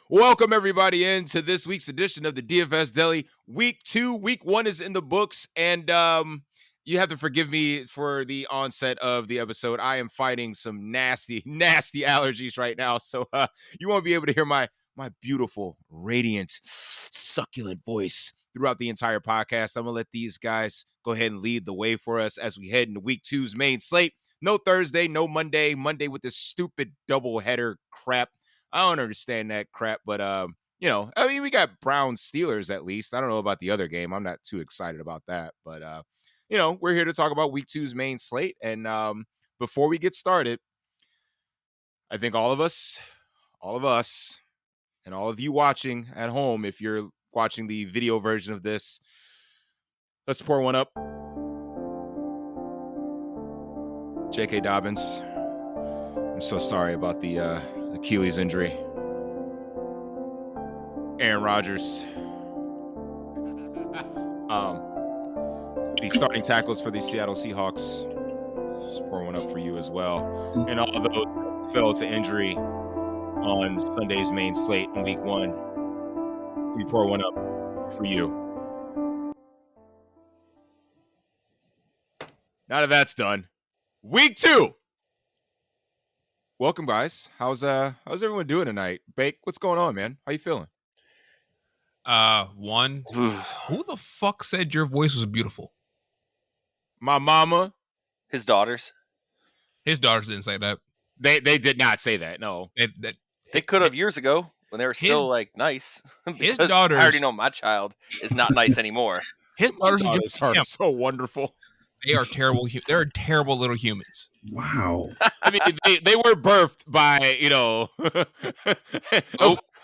Welcome everybody into this week's edition of the DFS Deli. Week 1 is in the books, and you have to forgive me for the onset of the episode. I am fighting some nasty allergies right now, so you won't be able to hear my beautiful, radiant, succulent voice throughout the entire podcast. I'm gonna let these guys go ahead and lead the way for us as we head into week 2's main slate. No Thursday, no Monday with this stupid doubleheader crap. I don't understand that crap, but we got Browns Steelers at least. I don't know about the other game. I'm not too excited about that, but we're here to talk about week 2's main slate. And before we get started, I think all of us, and all of you watching at home, if you're watching the video version of this, let's pour one up. J.K. Dobbins, I'm so sorry about the Achilles injury. Aaron Rodgers. The starting tackles for the Seattle Seahawks. Just pour one up for you as well. And all of those fell to injury on Sunday's main slate in week 1. We pour one up for you. Now that that's done, week 2. Welcome, guys. How's everyone doing tonight? Bake, what's going on, man? How you feeling? One, who the fuck said your voice was beautiful? My mama. His daughters. His daughters didn't say that. They did not say that. No, they could have years ago when they were still nice. His daughters. I already know my child is not nice anymore. His daughters are so wonderful. They are terrible. They're terrible little humans. Wow. I mean, they were birthed by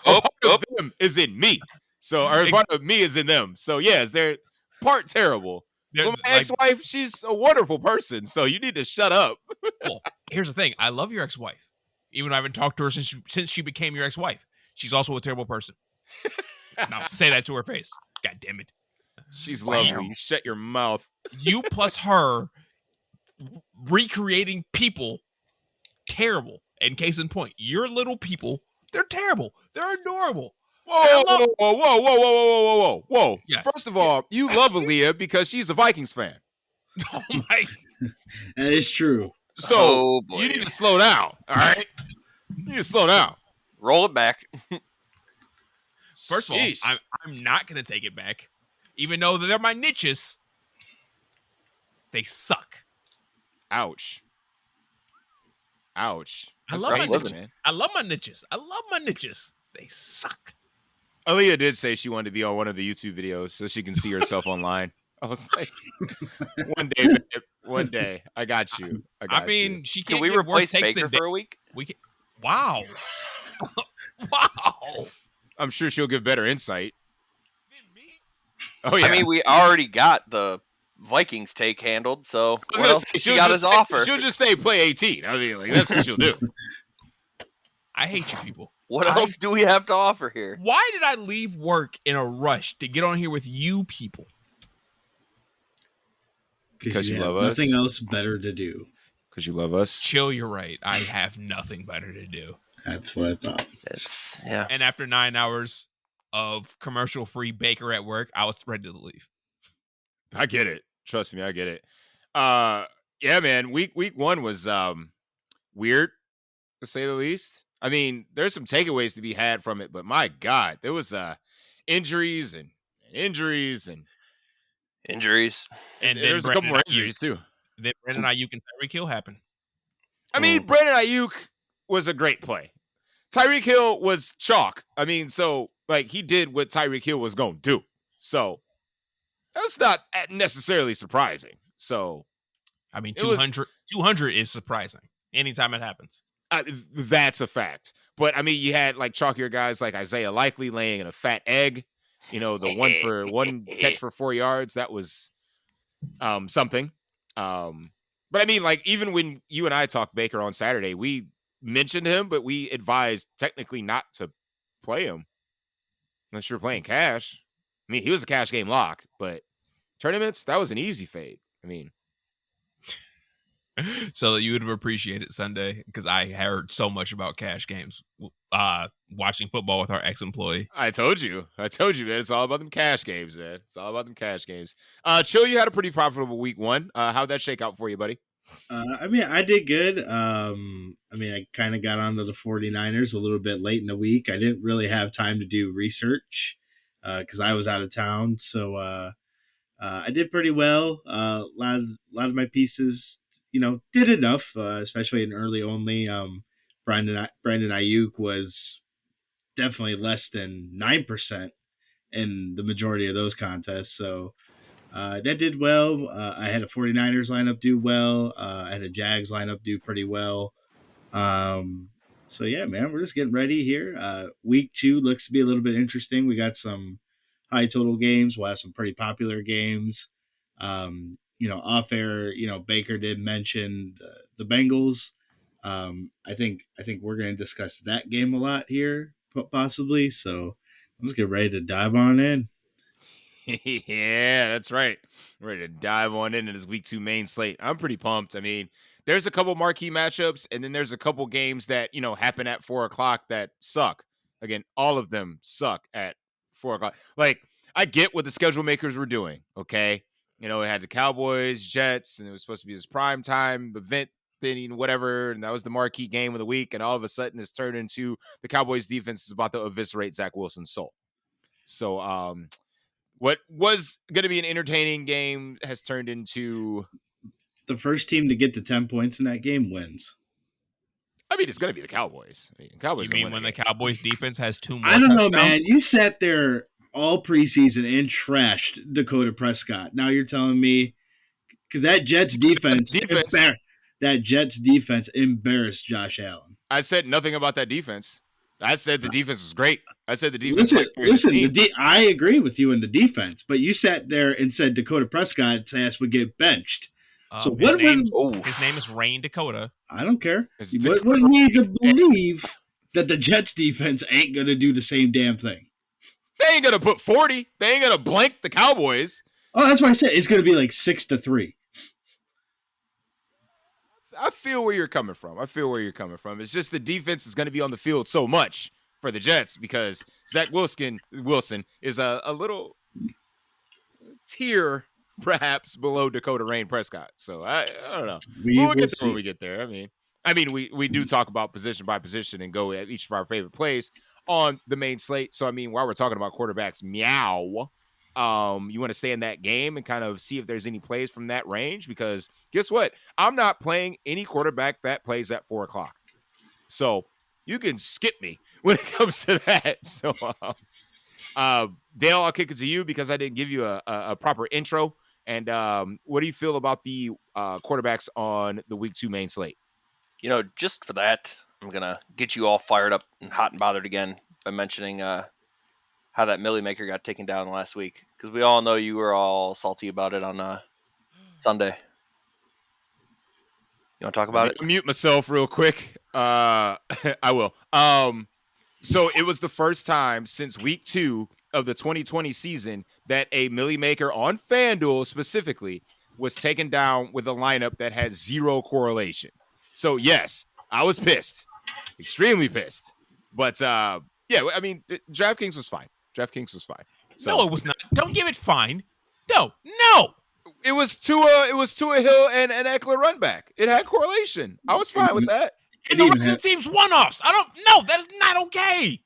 part of them is in me. So or part of me is in them. So yes, they're part terrible. Well, my ex-wife, she's a wonderful person, so you need to shut up. Well, here's the thing. I love your ex-wife. Even though I haven't talked to her since she became your ex-wife. She's also a terrible person. Now say that to her face. God damn it. She's lovely. You shut your mouth. You plus her recreating people, terrible. And case in point, your little people, they're terrible. They're adorable. Whoa. Yes. First of all, you love Aaliyah because she's a Vikings fan. Oh my. That is true. So you need to slow down, all right? You need to slow down. Roll it back. First of all, I'm not going to take it back. Even though they're my niches, they suck. Ouch. I love my niches. They suck. Aaliyah did say she wanted to be on one of the YouTube videos so she can see herself online. I was like, one day, babe, one day. I got you. I mean, she can't. Can we replace Baker for a week? We can. Wow. Wow. I'm sure she'll give better insight. Oh yeah. I mean, we already got the Vikings take handled, so what else she got his offer? She'll just say play 18. I mean, that's what she'll do. I hate you people. What else do we have to offer here? Why did I leave work in a rush to get on here with you people? Because you love us. Nothing else better to do. Because you love us. Chill, you're right. I have nothing better to do. That's what I thought. Yeah. And after 9 hours of commercial-free Baker at work, I was ready to leave. I get it. Trust me, I get it. Yeah, man. Week 1 was weird, to say the least. I mean, there's some takeaways to be had from it, but my God, there was injuries. And And there's a couple more injuries, too. Then Brandon Ayuk and Tyreek Hill happened. I mean, Brandon Ayuk was a great play. Tyreek Hill was chalk. I mean, so, he did what Tyreek Hill was going to do. So, that's not necessarily surprising. So, I mean, 200 is surprising anytime it happens. That's a fact. But, I mean, you had, chalkier guys like Isaiah Likely laying in a fat egg. The one catch for 4 yards. That was something. But, I mean, even when you and I talked Baker on Saturday, we mentioned him, but we advised technically not to play him unless you're playing cash. I mean, he was a cash game lock, but tournaments, that was an easy fade. I mean, So that you would have appreciated Sunday because I heard so much about cash games watching football with our ex-employee. I told you, man. It's all about them cash games, man. It's all about them cash games. Chill, you had a pretty profitable week 1. How'd that shake out for you, buddy? I mean, I did good. I kind of got onto the 49ers a little bit late in the week. I didn't really have time to do research because I was out of town. So I did pretty well. A lot of my pieces, did enough, especially in early only. Brandon Ayuk was definitely less than 9% in the majority of those contests. So that did well. I had a 49ers lineup do well. I had a Jags lineup do pretty well. So yeah, man, we're just getting ready here. Week 2 looks to be a little bit interesting. We got some high total games. We'll have some pretty popular games. Off air, Baker did mention the Bengals. I think we're going to discuss that game a lot here, possibly. So let's get ready to dive on in. Yeah, that's right. We're ready to dive on into this week 2 main slate. I'm pretty pumped. I mean, there's a couple marquee matchups, and then there's a couple games that, happen at 4 o'clock that suck. Again, all of them suck at 4 o'clock. Like, I get what the schedule makers were doing, okay? It had the Cowboys, Jets, and it was supposed to be this prime time event thing, whatever, and that was the marquee game of the week, and all of a sudden it's turned into the Cowboys defense is about to eviscerate Zach Wilson's soul. So, what was going to be an entertaining game has turned into... The first team to get to 10 points in that game wins. I mean, it's going to be the Cowboys. Cowboys. You mean when the Cowboys defense has 2 more I don't know, touchdowns? man. You sat there all preseason and trashed Dakota Prescott. Now you're telling me because that Jets defense embarrassed Josh Allen. I said nothing about that defense. I said the defense was great. I said the defense. I agree with you in the defense, but you sat there and said Dakota Prescott's ass would get benched. So his name is Rain Dakota. I don't care. What need to believe that the Jets defense ain't gonna do the same damn thing. They ain't gonna put 40. They ain't gonna blank the Cowboys. Oh, that's why I said it's gonna be like 6-3. I feel where you're coming from. It's just the defense is going to be on the field so much for the Jets because Zach Wilson is a little tier perhaps below Dakota Rain Prescott. So I don't know. We'll get there when we get there. I mean, we do talk about position by position and go at each of our favorite plays on the main slate. So, I mean, while we're talking about quarterbacks, you want to stay in that game and kind of see if there's any plays from that range because guess what? I'm not playing any quarterback that plays at 4 o'clock. So you can skip me when it comes to that. So, Dale, I'll kick it to you because I didn't give you a proper intro. And what do you feel about the quarterbacks on the week 2 main slate? Just for that, I'm going to get you all fired up and hot and bothered again by mentioning how that Millie Maker got taken down last week. Because we all know you were all salty about it on Sunday. You want to talk about it? Mute myself real quick. I will. So it was the first time since week 2 of the 2020 season that a Millie Maker on FanDuel specifically was taken down with a lineup that had 0 correlation. So, yes, I was pissed. Extremely pissed. But, yeah, I mean, DraftKings was fine. So, no, it was not. Don't give it fine. No. It was Tua Hill and Eckler run back. It had correlation. I was fine with that. And the rest of the team's one-offs. That is not okay.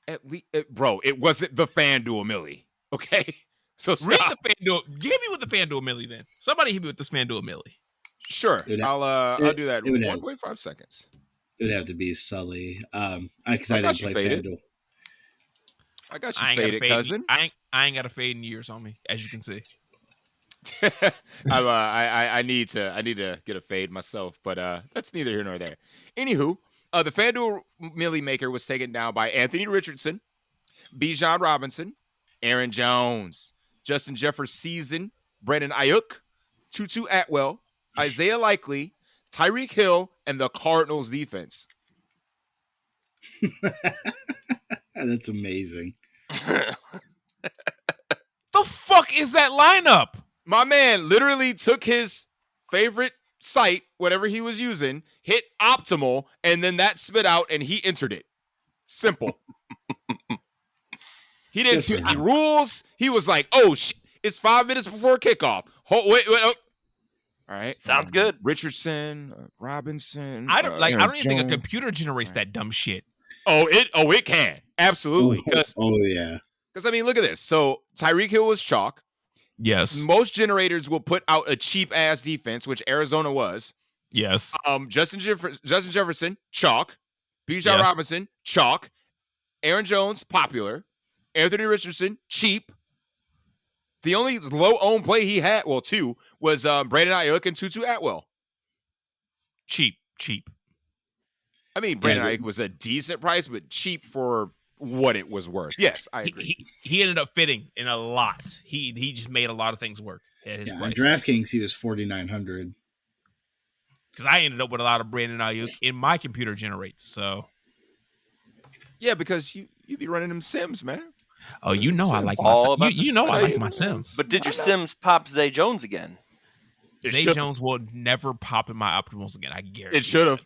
At least, bro, it wasn't the FanDuel Millie. Okay? So stop. Read the FanDuel. Hit me with the FanDuel Millie then. Somebody hit me with this FanDuel Millie. Sure. I'll do that in 1.5 seconds. It would have to be Sully. Because I didn't play FanDuel. I got you faded, cousin. I ain't got a fade in years on me, as you can see. I need to get a fade myself, but that's neither here nor there. Anywho, the FanDuel Millie Maker was taken down by Anthony Richardson, Bijan Robinson, Aaron Jones, Justin Jefferson, Brandon Ayuk, Tutu Atwell, Isaiah Likely, Tyreek Hill, and the Cardinals defense. That's amazing. The fuck is that lineup? My man literally took his favorite site, whatever he was using, hit optimal, and then that spit out and he entered it. Simple. He didn't see any rules. He was like, oh, shit, it's 5 minutes before kickoff. Wait. Oh. All right. Sounds good. Richardson, Robinson. I don't even think a Jones. computer generates that dumb shit. It can. Absolutely. Because yeah. I mean, look at this. So Tyreek Hill was chalk. Yes. Most generators will put out a cheap ass defense, which Arizona was. Yes. Justin Jefferson, chalk. Bijan Yes. Robinson, chalk. Aaron Jones, popular. Anthony Richardson, cheap. The only low-owned play he had, well, two, was Brandon Ayuk and Tutu Atwell. Cheap. I mean, Brandon Ayuk was a decent price, but cheap for what it was worth. Yes, I agree. He ended up fitting in a lot. He just made a lot of things work at his price. On DraftKings, he was 4,900. Because I ended up with a lot of Brandon Ayuk in my computer generates. So yeah, because you be running them Sims, man. Oh, you know I like All my about you know I like my Sims. But did your Sims pop Zay Jones again? Zay Jones will never pop in my optimals again. I guarantee. It should have.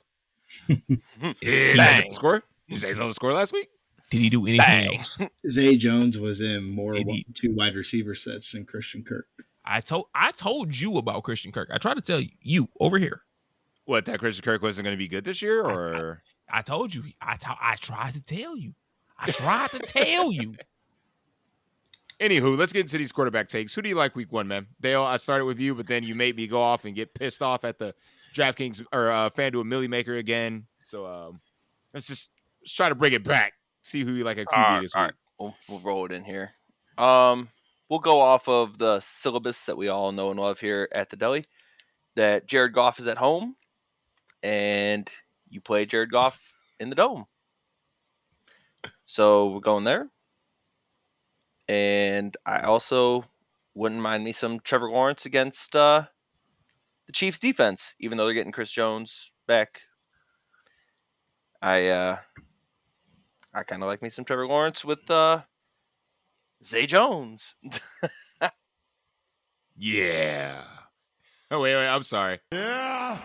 Bang. Score? Did Zay Jones score last week? Did he do anything else? Zay Jones was in more two wide receiver sets than Christian Kirk. I told you about Christian Kirk. I tried to tell you over here. What, that Christian Kirk wasn't going to be good this year, or I told you. I tried to tell you. I tried to tell you. Anywho, let's get into these quarterback takes. Who do you like week 1, man? Dale, I started with you, but then you made me go off and get pissed off at the DraftKings or FanDuel Millie Maker again. So let's try to bring it back. See who you like at QB this week. All right. We'll roll it in here. We'll go off of the syllabus that we all know and love here at the Deli. That Jared Goff is at home, and you play Jared Goff in the Dome. So we're going there. And I also wouldn't mind me some Trevor Lawrence against the Chiefs defense, even though they're getting Chris Jones back. I kind of like me some Trevor Lawrence with Zay Jones. Yeah. Oh, wait, I'm sorry. Yeah.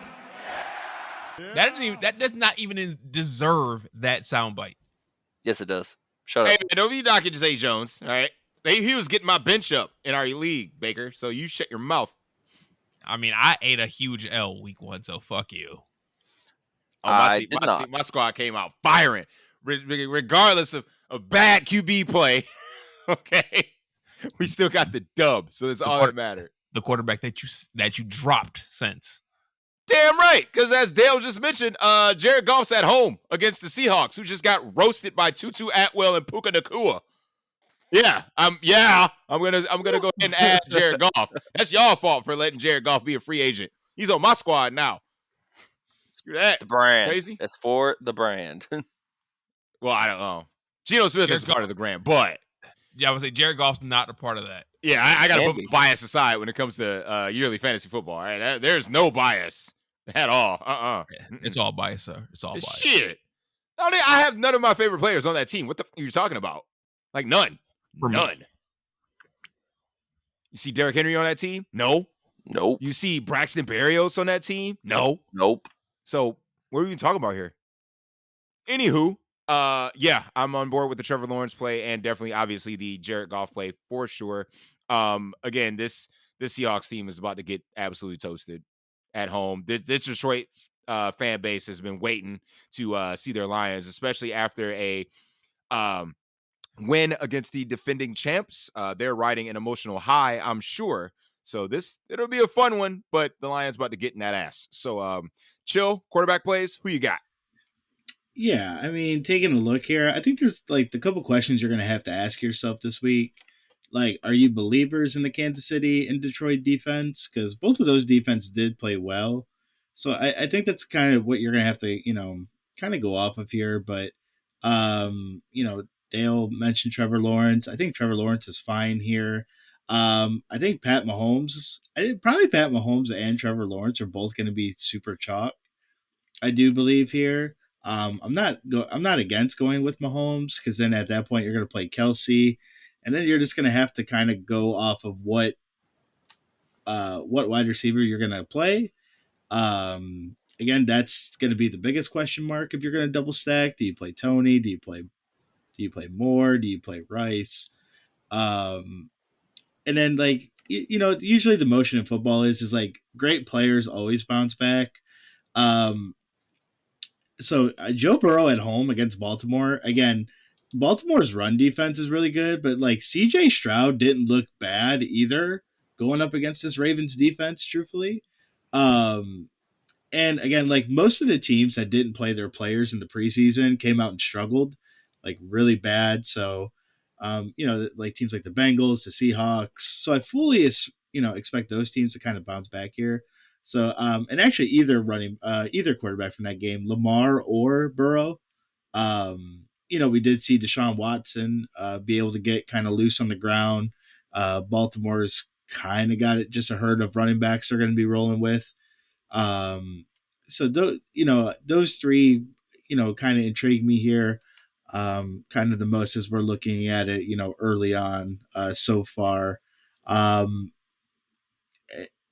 That does not even deserve that soundbite. Yes, it does. Shut Hey, up. man, don't be knocking Zay Jones, all right? He was getting my bench up in our league, Baker, so you shut your mouth. I mean, I ate a huge L week 1, so fuck you. Oh, my squad came out firing, regardless of bad QB play. Okay, we still got the dub, so that's all that mattered. The quarterback that you dropped since. Damn right, because as Dale just mentioned, Jared Goff's at home against the Seahawks, who just got roasted by Tutu Atwell and Puka Nacua. Yeah, I'm gonna go ahead and add Jared Goff. That's y'all fault for letting Jared Goff be a free agent. He's on my squad now. Screw that. The brand. Crazy. It's for the brand. Well, I don't know. Geno Smith is part of the brand, but yeah, I would say Jared Goff's not a part of that. Yeah, I got to put bias aside when it comes to yearly fantasy football. All right, there's no bias at all. Yeah, it's all bias, sir. It's all bias. Shit. I have none of my favorite players on that team. What the f are you talking about? Like none. None. You see Derrick Henry on that team? No. Nope. You see Braxton Berrios on that team? No. Nope. So what are we even talking about here? Anywho, yeah, I'm on board with the Trevor Lawrence play and definitely, obviously, the Jared Goff play for sure. Again, this Seahawks team is about to get absolutely toasted at home. This Detroit fan base has been waiting to see their Lions, especially after a win against the defending champs. They're riding an emotional high, I'm sure. So it'll be a fun one, but the Lions about to get in that ass. So chill, quarterback plays. Who you got? Yeah, I mean, taking a look here, I think there's like the couple questions you're going to have to ask yourself this week. Like, are you believers in the Kansas City and Detroit defense? Because both of those defenses did play well. So I think that's kind of what you're going to have to, kind of go off of here. But, Dale mentioned Trevor Lawrence. I think Trevor Lawrence is fine here. I think Pat Mahomes and Trevor Lawrence are both going to be super chalk. I do believe here. I'm not against going with Mahomes because then at that point you're going to play Kelsey, and then you're just going to have to kind of go off of what wide receiver you're going to play. Again, that's going to be the biggest question mark if you're going to double stack. Do you play Tony? Do you play Moore? Do you play Rice? And then like usually the motion in football is like great players always bounce back. So Joe Burrow at home against Baltimore again. Baltimore's run defense is really good, but like CJ Stroud didn't look bad either going up against this Ravens defense, truthfully. And again, like most of the teams that didn't play their players in the preseason came out and struggled like really bad. So, like teams like the Bengals, the Seahawks. So I fully, expect those teams to kind of bounce back here. So, and actually either quarterback from that game, Lamar or Burrow, we did see Deshaun Watson be able to get kind of loose on the ground. Baltimore's kind of got it, just a herd of running backs they're going to be rolling with. So those three, kind of intrigue me here. Kind of the most as we're looking at it, early on so far. And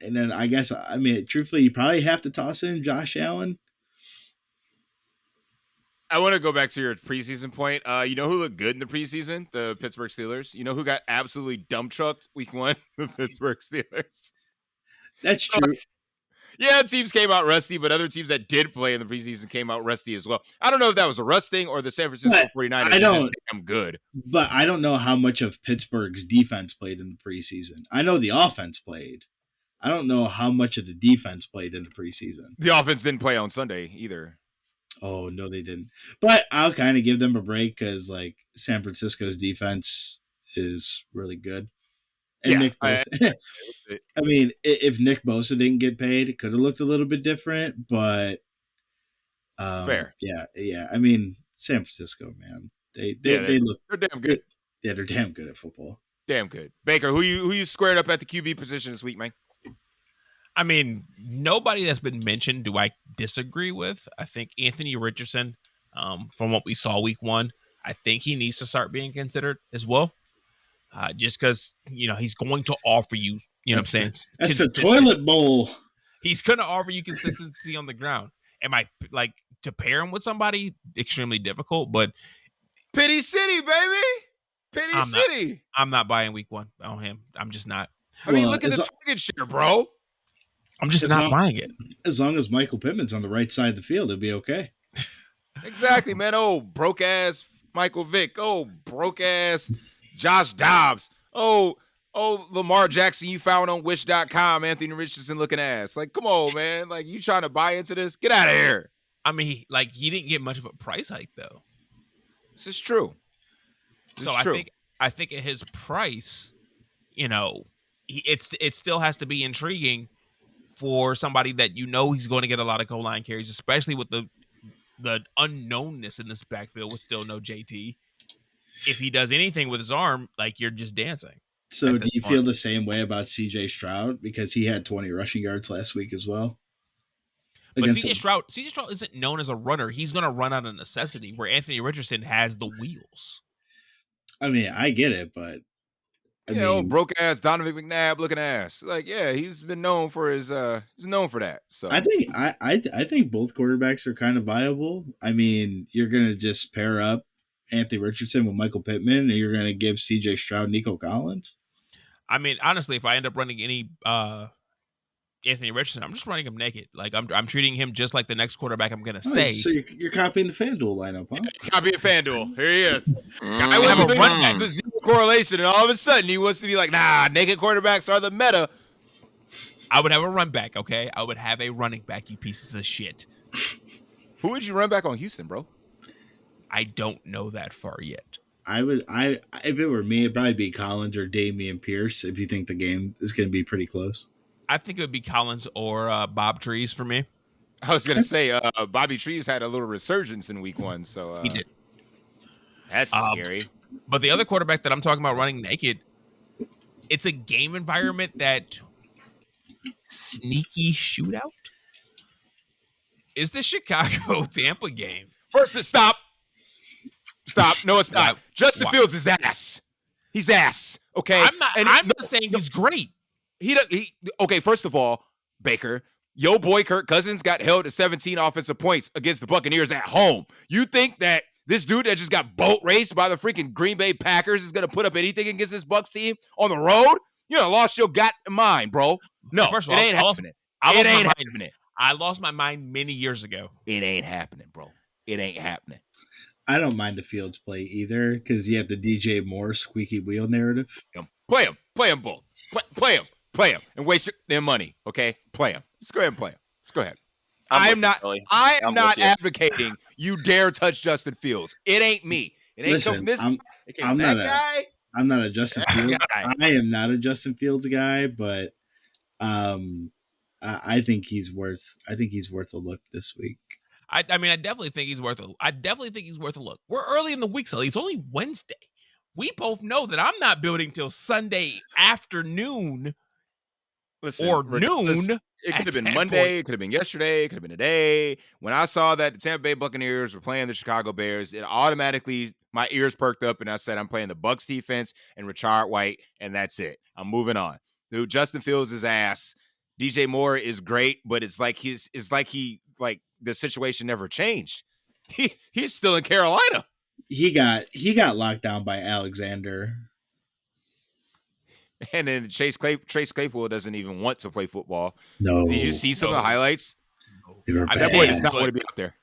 then I guess, truthfully, you probably have to toss in Josh Allen. I want to go back to your preseason point. You know who looked good in the preseason? The Pittsburgh Steelers. You know who got absolutely dump trucked week 1? The Pittsburgh Steelers. That's true. Yeah, teams came out rusty, but other teams that did play in the preseason came out rusty as well. I don't know if that was a rust thing or the San Francisco 49ers are just damn good. But I don't know how much of Pittsburgh's defense played in the preseason. I know the offense played. I don't know how much of the defense played in the preseason. The offense didn't play on Sunday either. Oh, no, they didn't. But I'll kind of give them a break because, like, San Francisco's defense is really good. And Nick Bosa, I mean, if Nick Bosa didn't get paid, it could have looked a little bit different, but fair. Yeah. I mean, San Francisco, man, they're damn good. Yeah, they're damn good at football. Damn good. Baker, who you squared up at the QB position this week, man? I mean, nobody that's been mentioned do I disagree with. I think Anthony Richardson, from what we saw week 1, I think he needs to start being considered as well. Just because, he's going to offer you, what I'm saying? That's the toilet bowl. He's going to offer you consistency on the ground. Am I, to pair him with somebody? Extremely difficult, but. Pity City, baby. Pity City. I'm not buying week 1 on him. I'm just not. I mean, look at the target share, bro. I'm just not buying it. As long as Michael Pittman's on the right side of the field, it'll be okay. Exactly, man. Oh, broke-ass Michael Vick. Oh, broke-ass Josh Dobbs. Oh, Lamar Jackson you found on wish.com, Anthony Richardson looking ass. Like, come on, man. Like, you trying to buy into this? Get out of here. I mean, he didn't get much of a price hike, though. This is true. I think at his price, it still has to be intriguing for somebody that he's going to get a lot of goal line carries, especially with the unknownness in this backfield with still no JT. If he does anything with his arm, you're just dancing. So do you feel the same way about CJ Stroud? Because he had 20 rushing yards last week as well. But CJ Stroud isn't known as a runner. He's going to run out of necessity, where Anthony Richardson has the wheels. I mean, I get it, but broke ass Donovan McNabb looking ass. He's been known for he's known for that. So I think both quarterbacks are kind of viable. I mean, you're gonna just pair up Anthony Richardson with Michael Pittman, and you're gonna give CJ Stroud Nico Collins. I mean, honestly, if I end up running any Anthony Richardson, I'm just running him naked. I'm treating him just like the next quarterback I'm gonna say. So you're copying the FanDuel lineup, huh? Copying FanDuel. Here he is. Guy wants to be zero correlation, and all of a sudden he wants to be like, nah, naked quarterbacks are the meta. I would have a run back, okay? I would have a running back, you pieces of shit. Who would you run back on Houston, bro? I don't know that far yet. If it were me, it'd probably be Collins or Damian Pierce. If you think the game is going to be pretty close, I think it would be Collins or Bob Trees for me. I was going to say Bobby Trees had a little resurgence in week 1, so he did. That's scary. But the other quarterback that I'm talking about running naked, it's a game environment that sneaky shootout is the Chicago-Tampa game. First, stop. No, it's not. Justin Fields is ass. He's ass. Okay. I'm not saying he's great. Okay. First of all, Baker, Yo boy Kirk Cousins got held to 17 offensive points against the Buccaneers at home. You think that this dude that just got boat raced by the freaking Green Bay Packers is going to put up anything against this Bucs team on the road? You know, lost your goddamn mind, bro. No, First of it all, ain't happening. I It lost my ain't mind. happening. I lost my mind many years ago. It ain't happening, bro. It ain't happening. I don't mind the Fields play either because you have the DJ Moore squeaky wheel narrative. Play him, bull. Play him, and waste their money. Okay, play him. Let's go ahead and play him. Let's go ahead. I am not advocating you dare touch Justin Fields. It ain't me. It ain't come from this guy. It came from that guy. I'm not a Justin Fields. I am not a Justin Fields guy, but I think he's worth a look this week. I mean, I definitely think he's worth a look. We're early in the week, so it's only Wednesday. We both know that I'm not building till Sunday afternoon. Or noon. It could have been Monday. It could have been yesterday. It could have been today. When I saw that the Tampa Bay Buccaneers were playing the Chicago Bears, it automatically, my ears perked up, and I said, I'm playing the Bucs defense and Rashard White, and that's it. I'm moving on. Dude, Justin Fields' is ass. DJ Moore is great, but it's like the situation never changed. He's still in Carolina. He got locked down by Alexander. And then Chase Claypool doesn't even want to play football. No. Did you see some of the highlights? That boy does not want to be out there.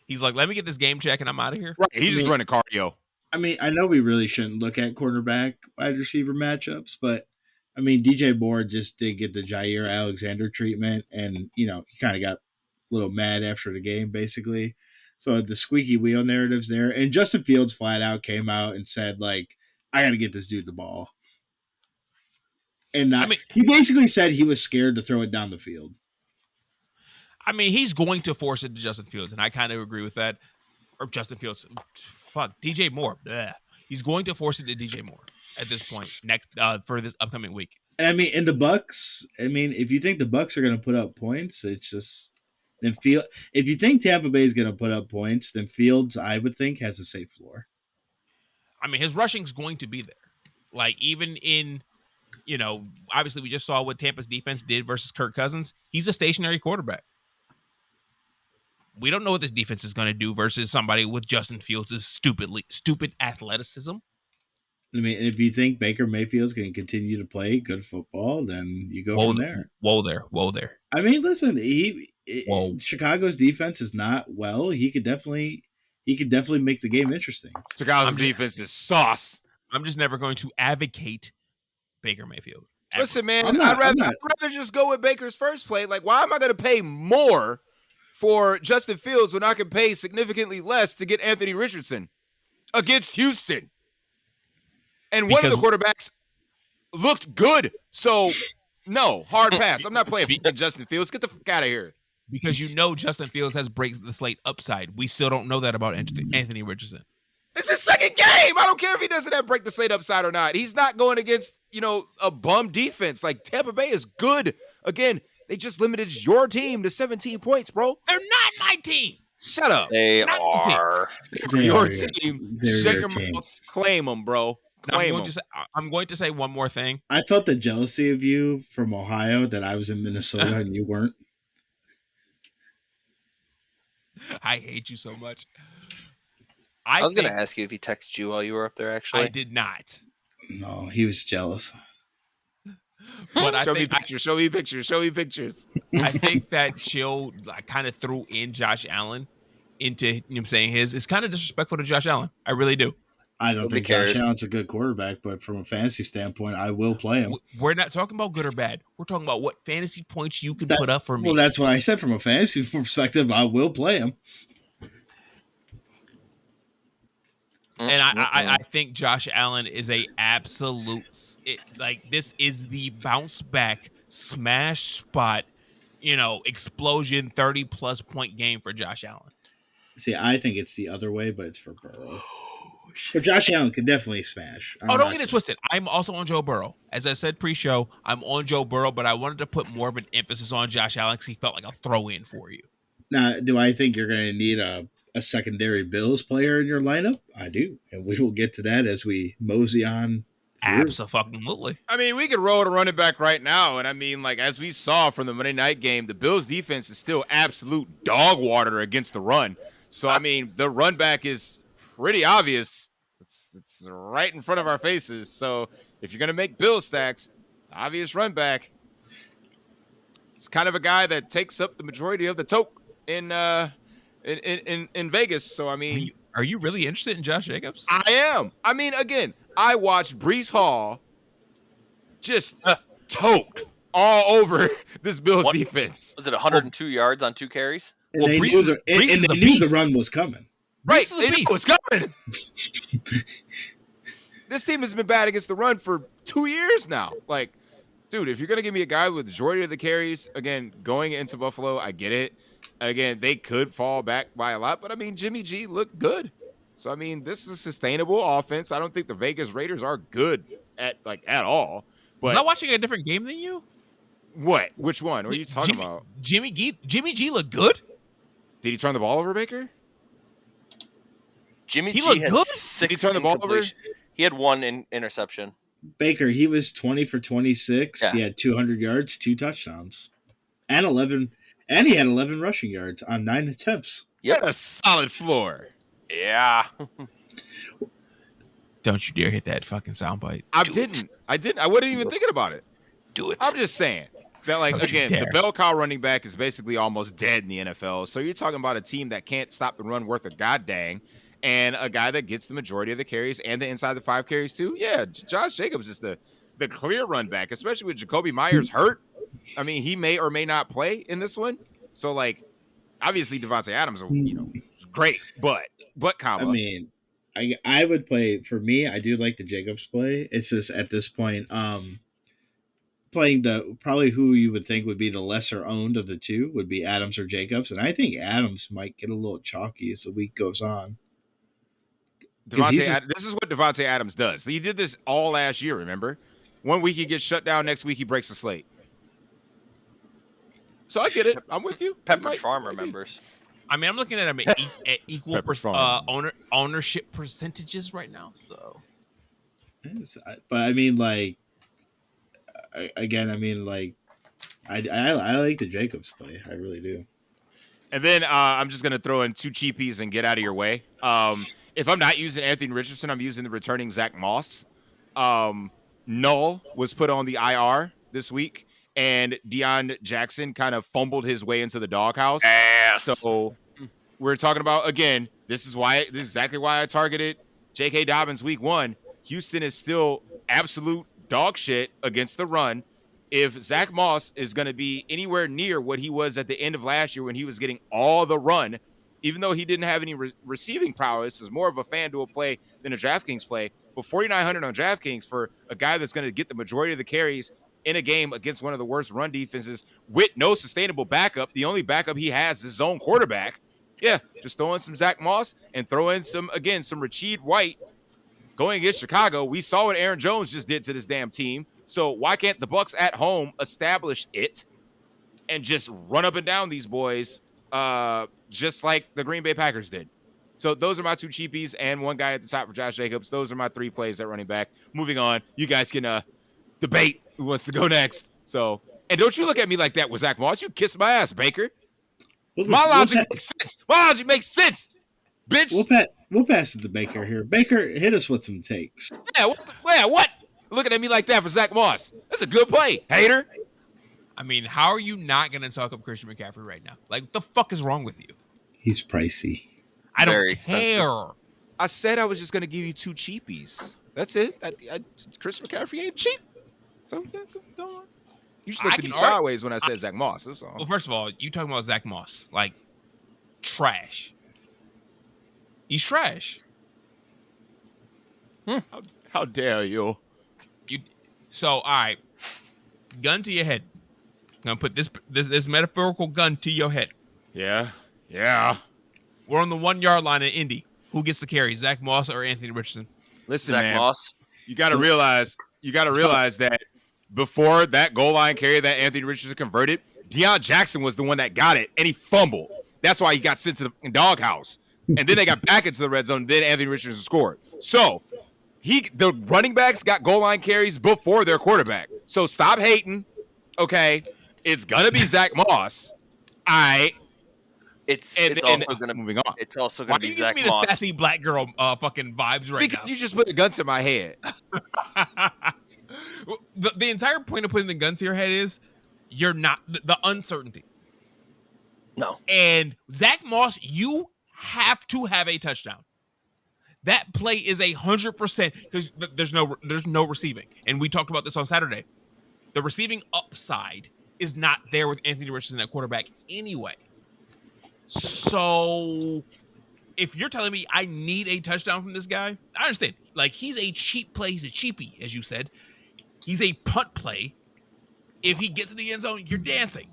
He's like, let me get this game check and I'm out of here. Right. He's just running cardio. I mean, I know we really shouldn't look at quarterback wide receiver matchups, but I mean, DJ Moore just did get the Jair Alexander treatment, and he kind of got a little mad after the game, basically. So the squeaky wheel narrative's there, and Justin Fields flat out came out and said, like, I got to get this dude the ball. And he basically said he was scared to throw it down the field. I mean, he's going to force it to Justin Fields, and I kind of agree with that. Or Justin Fields. Fuck, DJ Moore. Bleh. He's going to force it to DJ Moore at this point for this upcoming week. And I mean, in the Bucs, if you think the Bucs are going to put up points, it's just then if you think Tampa Bay is going to put up points, then Fields, I would think, has a safe floor. I mean, his rushing's going to be there. Like, even in, obviously we just saw what Tampa's defense did versus Kirk Cousins. He's a stationary quarterback. We don't know what this defense is going to do versus somebody with Justin Fields' stupid athleticism. I mean, if you think Baker Mayfield's going to continue to play good football, then you go from there. Whoa there. I mean, listen, Chicago's defense is not well. He could definitely make the game interesting. Chicago's defense is sauce. I'm just never going to advocate Baker Mayfield. Ever. Listen, man, I'd rather just go with Baker's first play. Like, why am I going to pay more for Justin Fields when I can pay significantly less to get Anthony Richardson against Houston? And one of the quarterbacks looked good. So, no, hard pass. I'm not playing Justin Fields. Get the fuck out of here. Because Justin Fields has break the slate upside. We still don't know that about Anthony Richardson. It's his second game. I don't care if he doesn't have break the slate upside or not. He's not going against, a bum defense. Like, Tampa Bay is good. Again, they just limited your team to 17 points, bro. They're not my team. Shut up. They are. Your team. Shut your mouth. Claim them, bro. I'm going to say one more thing. I felt the jealousy of you from Ohio that I was in Minnesota and you weren't. I hate you so much. I was going to ask you if he texted you while you were up there, actually. I did not. No, he was jealous. But show me pictures. I think that Chill kind of threw in Josh Allen into saying his. It's kind of disrespectful to Josh Allen. I really do. I don't think Josh Allen's a good quarterback, but from a fantasy standpoint, I will play him. We're not talking about good or bad. We're talking about what fantasy points you can put up for me. Well, that's what I said. From a fantasy perspective, I will play him. And I think Josh Allen is a absolute this is the bounce back smash spot, explosion 30+ point game for Josh Allen. See, I think it's the other way, but it's for Burrow. But Josh Allen can definitely smash. Don't get it twisted. I'm also on Joe Burrow. As I said pre-show, I'm on Joe Burrow, but I wanted to put more of an emphasis on Josh Allen because he felt like a throw-in for you. Now, do I think you're going to need a secondary Bills player in your lineup? I do. And we will get to that as we mosey on Absolutely. I mean, we could roll to running back right now. And I mean, like, as we saw from the Monday night game, the Bills defense is still absolute dog water against the run. So, I mean, the run back is pretty obvious. It's right in front of our faces. So, if you're going to make Bill stacks, the obvious run back, it's kind of a guy that takes up the majority of the toke in Vegas. So, I mean, are you really interested in Josh Jacobs? I am. I mean, again, I watched Breece Hall just tote all over this Bills defense. Was it 102 yards on 2 carries? And they knew the run was coming. Right, they knew it was coming. This team has been bad against the run for 2 years now. Like, dude, if you're going to give me a guy with the majority of the carries, again, going into Buffalo, I get it. Again, they could fall back by a lot, but I mean, Jimmy G looked good. So, I mean, this is a sustainable offense. I don't think the Vegas Raiders are good at all. But was I watching a different game than you? What? Which one? What are you talking about? Jimmy G looked good. Did he turn the ball over, Baker? Jimmy He G looked had good. 6 Did he turn the ball over? He had 1 interception. Baker, he was 20 for 26. Yeah. He had 200 yards, 2 touchdowns, and he had 11 rushing yards on 9 attempts. He had a solid floor. Yeah. Don't you dare hit that fucking soundbite. I didn't. I wasn't even thinking about it. Do it. I'm just saying that, like, Don't you again, dare. the bell cow running back is basically almost dead in the NFL. So you're talking about a team that can't stop the run worth a goddamn, and a guy that gets the majority of the carries and the inside the 5 carries too. Yeah, Josh Jacobs is the clear run back, especially with Jacoby Myers hurt. I mean, he may or may not play in this one. So, like, obviously Devontae Adams, is great, but comma. I mean, I would play, for me, I do like the Jacobs play. It's just at this point, playing probably who you would think would be the lesser owned of the two would be Adams or Jacobs. And I think Adams might get a little chalky as the week goes on. This is what Devontae Adams does. He did this all last year, remember? 1 week he gets shut down, next week he breaks the slate. So I get it. I'm with you. Pepperidge Farm remembers. I mean, I'm looking at him at equal ownership percentages right now. So, but I mean, like, again, I mean, like, I like the Jacobs play. I really do. And then I'm just going to throw in 2 cheapies and get out of your way. If I'm not using Anthony Richardson, I'm using the returning Zach Moss. Null was put on the IR this week, and Deion Jackson kind of fumbled his way into the doghouse. So we're talking about, again, this is exactly why I targeted J.K. Dobbins week 1. Houston is still absolute dog shit against the run. If Zach Moss is going to be anywhere near what he was at the end of last year when he was getting all the run, even though he didn't have any receiving prowess, is more of a FanDuel play than a DraftKings play. But $4,900 on DraftKings for a guy that's going to get the majority of the carries in a game against one of the worst run defenses with no sustainable backup. The only backup he has is his own quarterback. Yeah, just throw in some Zach Moss and throw in some Rasheed White going against Chicago. We saw what Aaron Jones just did to this damn team. So why can't the Bucs at home establish it and just run up and down these boys just like the Green Bay Packers did? So those are my 2 cheapies and 1 guy at the top for Josh Jacobs. Those are my 3 plays at running back. Moving on, you guys can debate who wants to go next. So, and don't you look at me like that with Zach Moss. You kiss my ass, Baker. My logic makes sense. My logic makes sense, bitch. We'll pass it to Baker here. Baker, hit us with some takes. Yeah, what? Looking at me like that for Zach Moss. That's a good play, hater. I mean, how are you not going to talk up Christian McCaffrey right now? Like, what the fuck is wrong with you? He's pricey. I don't Very care. expensive. I said I was just going to give you 2 cheapies. That's it. Chris McCaffrey ain't cheap. So, yeah, go on. You just looked at me sideways when I said Zach Moss. That's all. Well, first of all, you talking about Zach Moss. Like, trash. He's trash. How dare you? So, all right. Gun to your head. I'm going to put this metaphorical gun to your head. Yeah. We're on the 1 yard line in Indy. Who gets the carry, Zach Moss or Anthony Richardson? Listen, Zach man. Moss. You got to realize that before that goal line carry that Anthony Richardson converted, Deion Jackson was the one that got it, and he fumbled. That's why he got sent to the doghouse. And then they got back into the red zone. Then Anthony Richardson scored. So The running backs got goal line carries before their quarterback. So stop hating. Okay. It's gonna be Zach Moss. It's moving on. It's also Why gonna are you be giving Zach me the Moss. sassy black girl fucking vibes right Because you just put the gun to my head. now? the entire point of putting the gun to your head is you're not the uncertainty. No. And Zach Moss, you have to have a touchdown. That play is 100% because there's no receiving. And we talked about this on Saturday. The receiving upside is not there with Anthony Richardson at quarterback anyway. So if you're telling me I need a touchdown from this guy, I understand. Like, he's a cheap play. He's a cheapie, as you said. He's a punt play. If he gets in the end zone, you're dancing.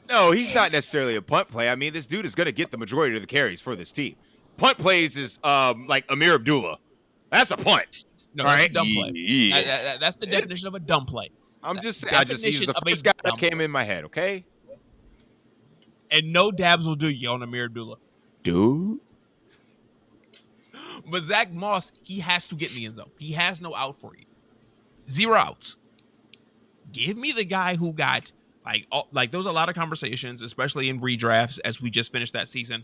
No, he's not necessarily a punt play. I mean, this dude is going to get the majority of the carries for this team. Punt plays is like Amir Abdullah. That's a punt. No, all that's right? a dumb play. Yeah. That's the definition of a dumb play. I'm just saying. I just used the first guy that came in my head, okay? And no dabs will do you on Amir Abdullah. Dude. But Zach Moss, he has to get in the end zone. He has no out for you. 0 outs. Give me the guy who got, like there was a lot of conversations, especially in redrafts as we just finished that season,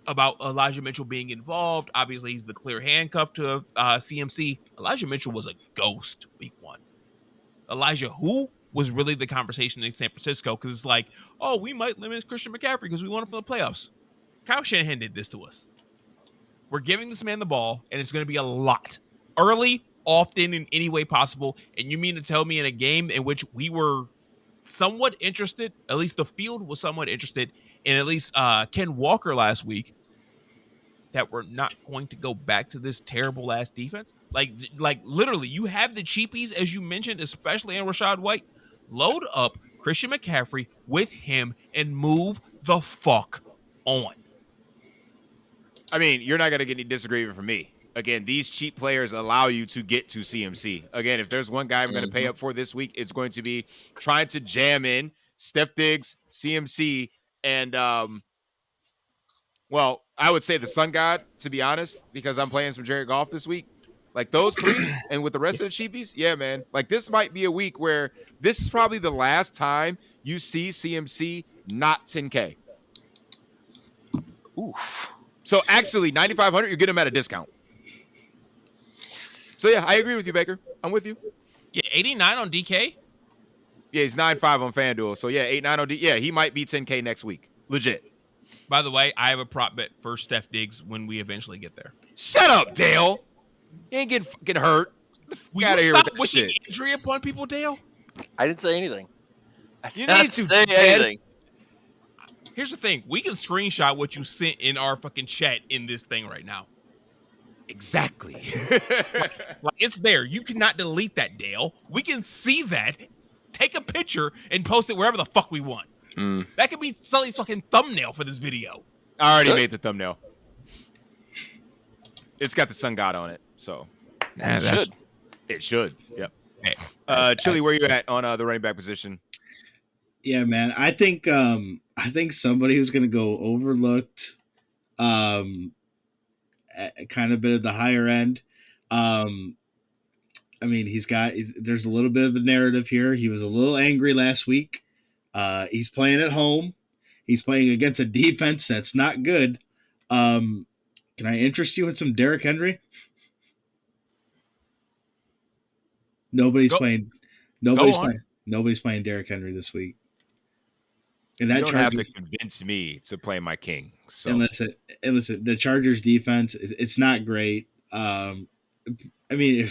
about Elijah Mitchell being involved. Obviously, he's the clear handcuff to CMC. Elijah Mitchell was a ghost week 1. Elijah who was really the conversation in San Francisco because it's like, oh, we might limit Christian McCaffrey because we want him for the playoffs. Kyle Shanahan did this to us. We're giving this man the ball, and it's going to be a lot. Early, often, in any way possible. And you mean to tell me in a game in which we were somewhat interested, at least the field was somewhat interested, in at least Ken Walker last week, that we're not going to go back to this terrible ass defense? Like literally, you have the cheapies, as you mentioned, especially in Rachaad White. Load up Christian McCaffrey with him and move the fuck on. I mean, you're not going to get any disagreement from me. Again, these cheap players allow you to get to CMC. Again, if there's one guy I'm going to pay up for this week, it's going to be trying to jam in Steph Diggs, CMC, and well, I would say the Sun God, to be honest, because I'm playing some Jared Goff this week. Like those 3, and with the rest of the cheapies, yeah, man. Like this might be a week where this is probably the last time you see CMC not 10K. Oof. So actually, 9,500, you get him at a discount. So yeah, I agree with you, Baker. I'm with you. Yeah, 89 on DK. Yeah, he's 9.5 on FanDuel. So yeah, 8.9 on yeah, he might be 10K next week. Legit. By the way, I have a prop bet for Steph Diggs when we eventually get there. Shut up, Dale. You ain't getting fucking hurt. Will you stop wishing injury upon people, Dale? I didn't say anything. You need to say anything. Here's the thing. We can screenshot what you sent in our fucking chat in this thing right now. Exactly. Like, it's there. You cannot delete that, Dale. We can see that. Take a picture and post it wherever the fuck we want. That could be Sully's fucking thumbnail for this video. I already made the thumbnail. It's got the Sun God on it, so it should. Yep. Hey, Chili, where you at on the running back position? Yeah, man. I think somebody who's going to go overlooked, at kind of bit of the higher end. I mean, there's a little bit of a narrative here. He was a little angry last week. He's playing at home. He's playing against a defense that's not good. Can I interest you in some Derrick Henry? Nobody's playing Derrick Henry this week. And that you don't have to convince me to play my king. So and listen, the Chargers defense, it's not great. I mean,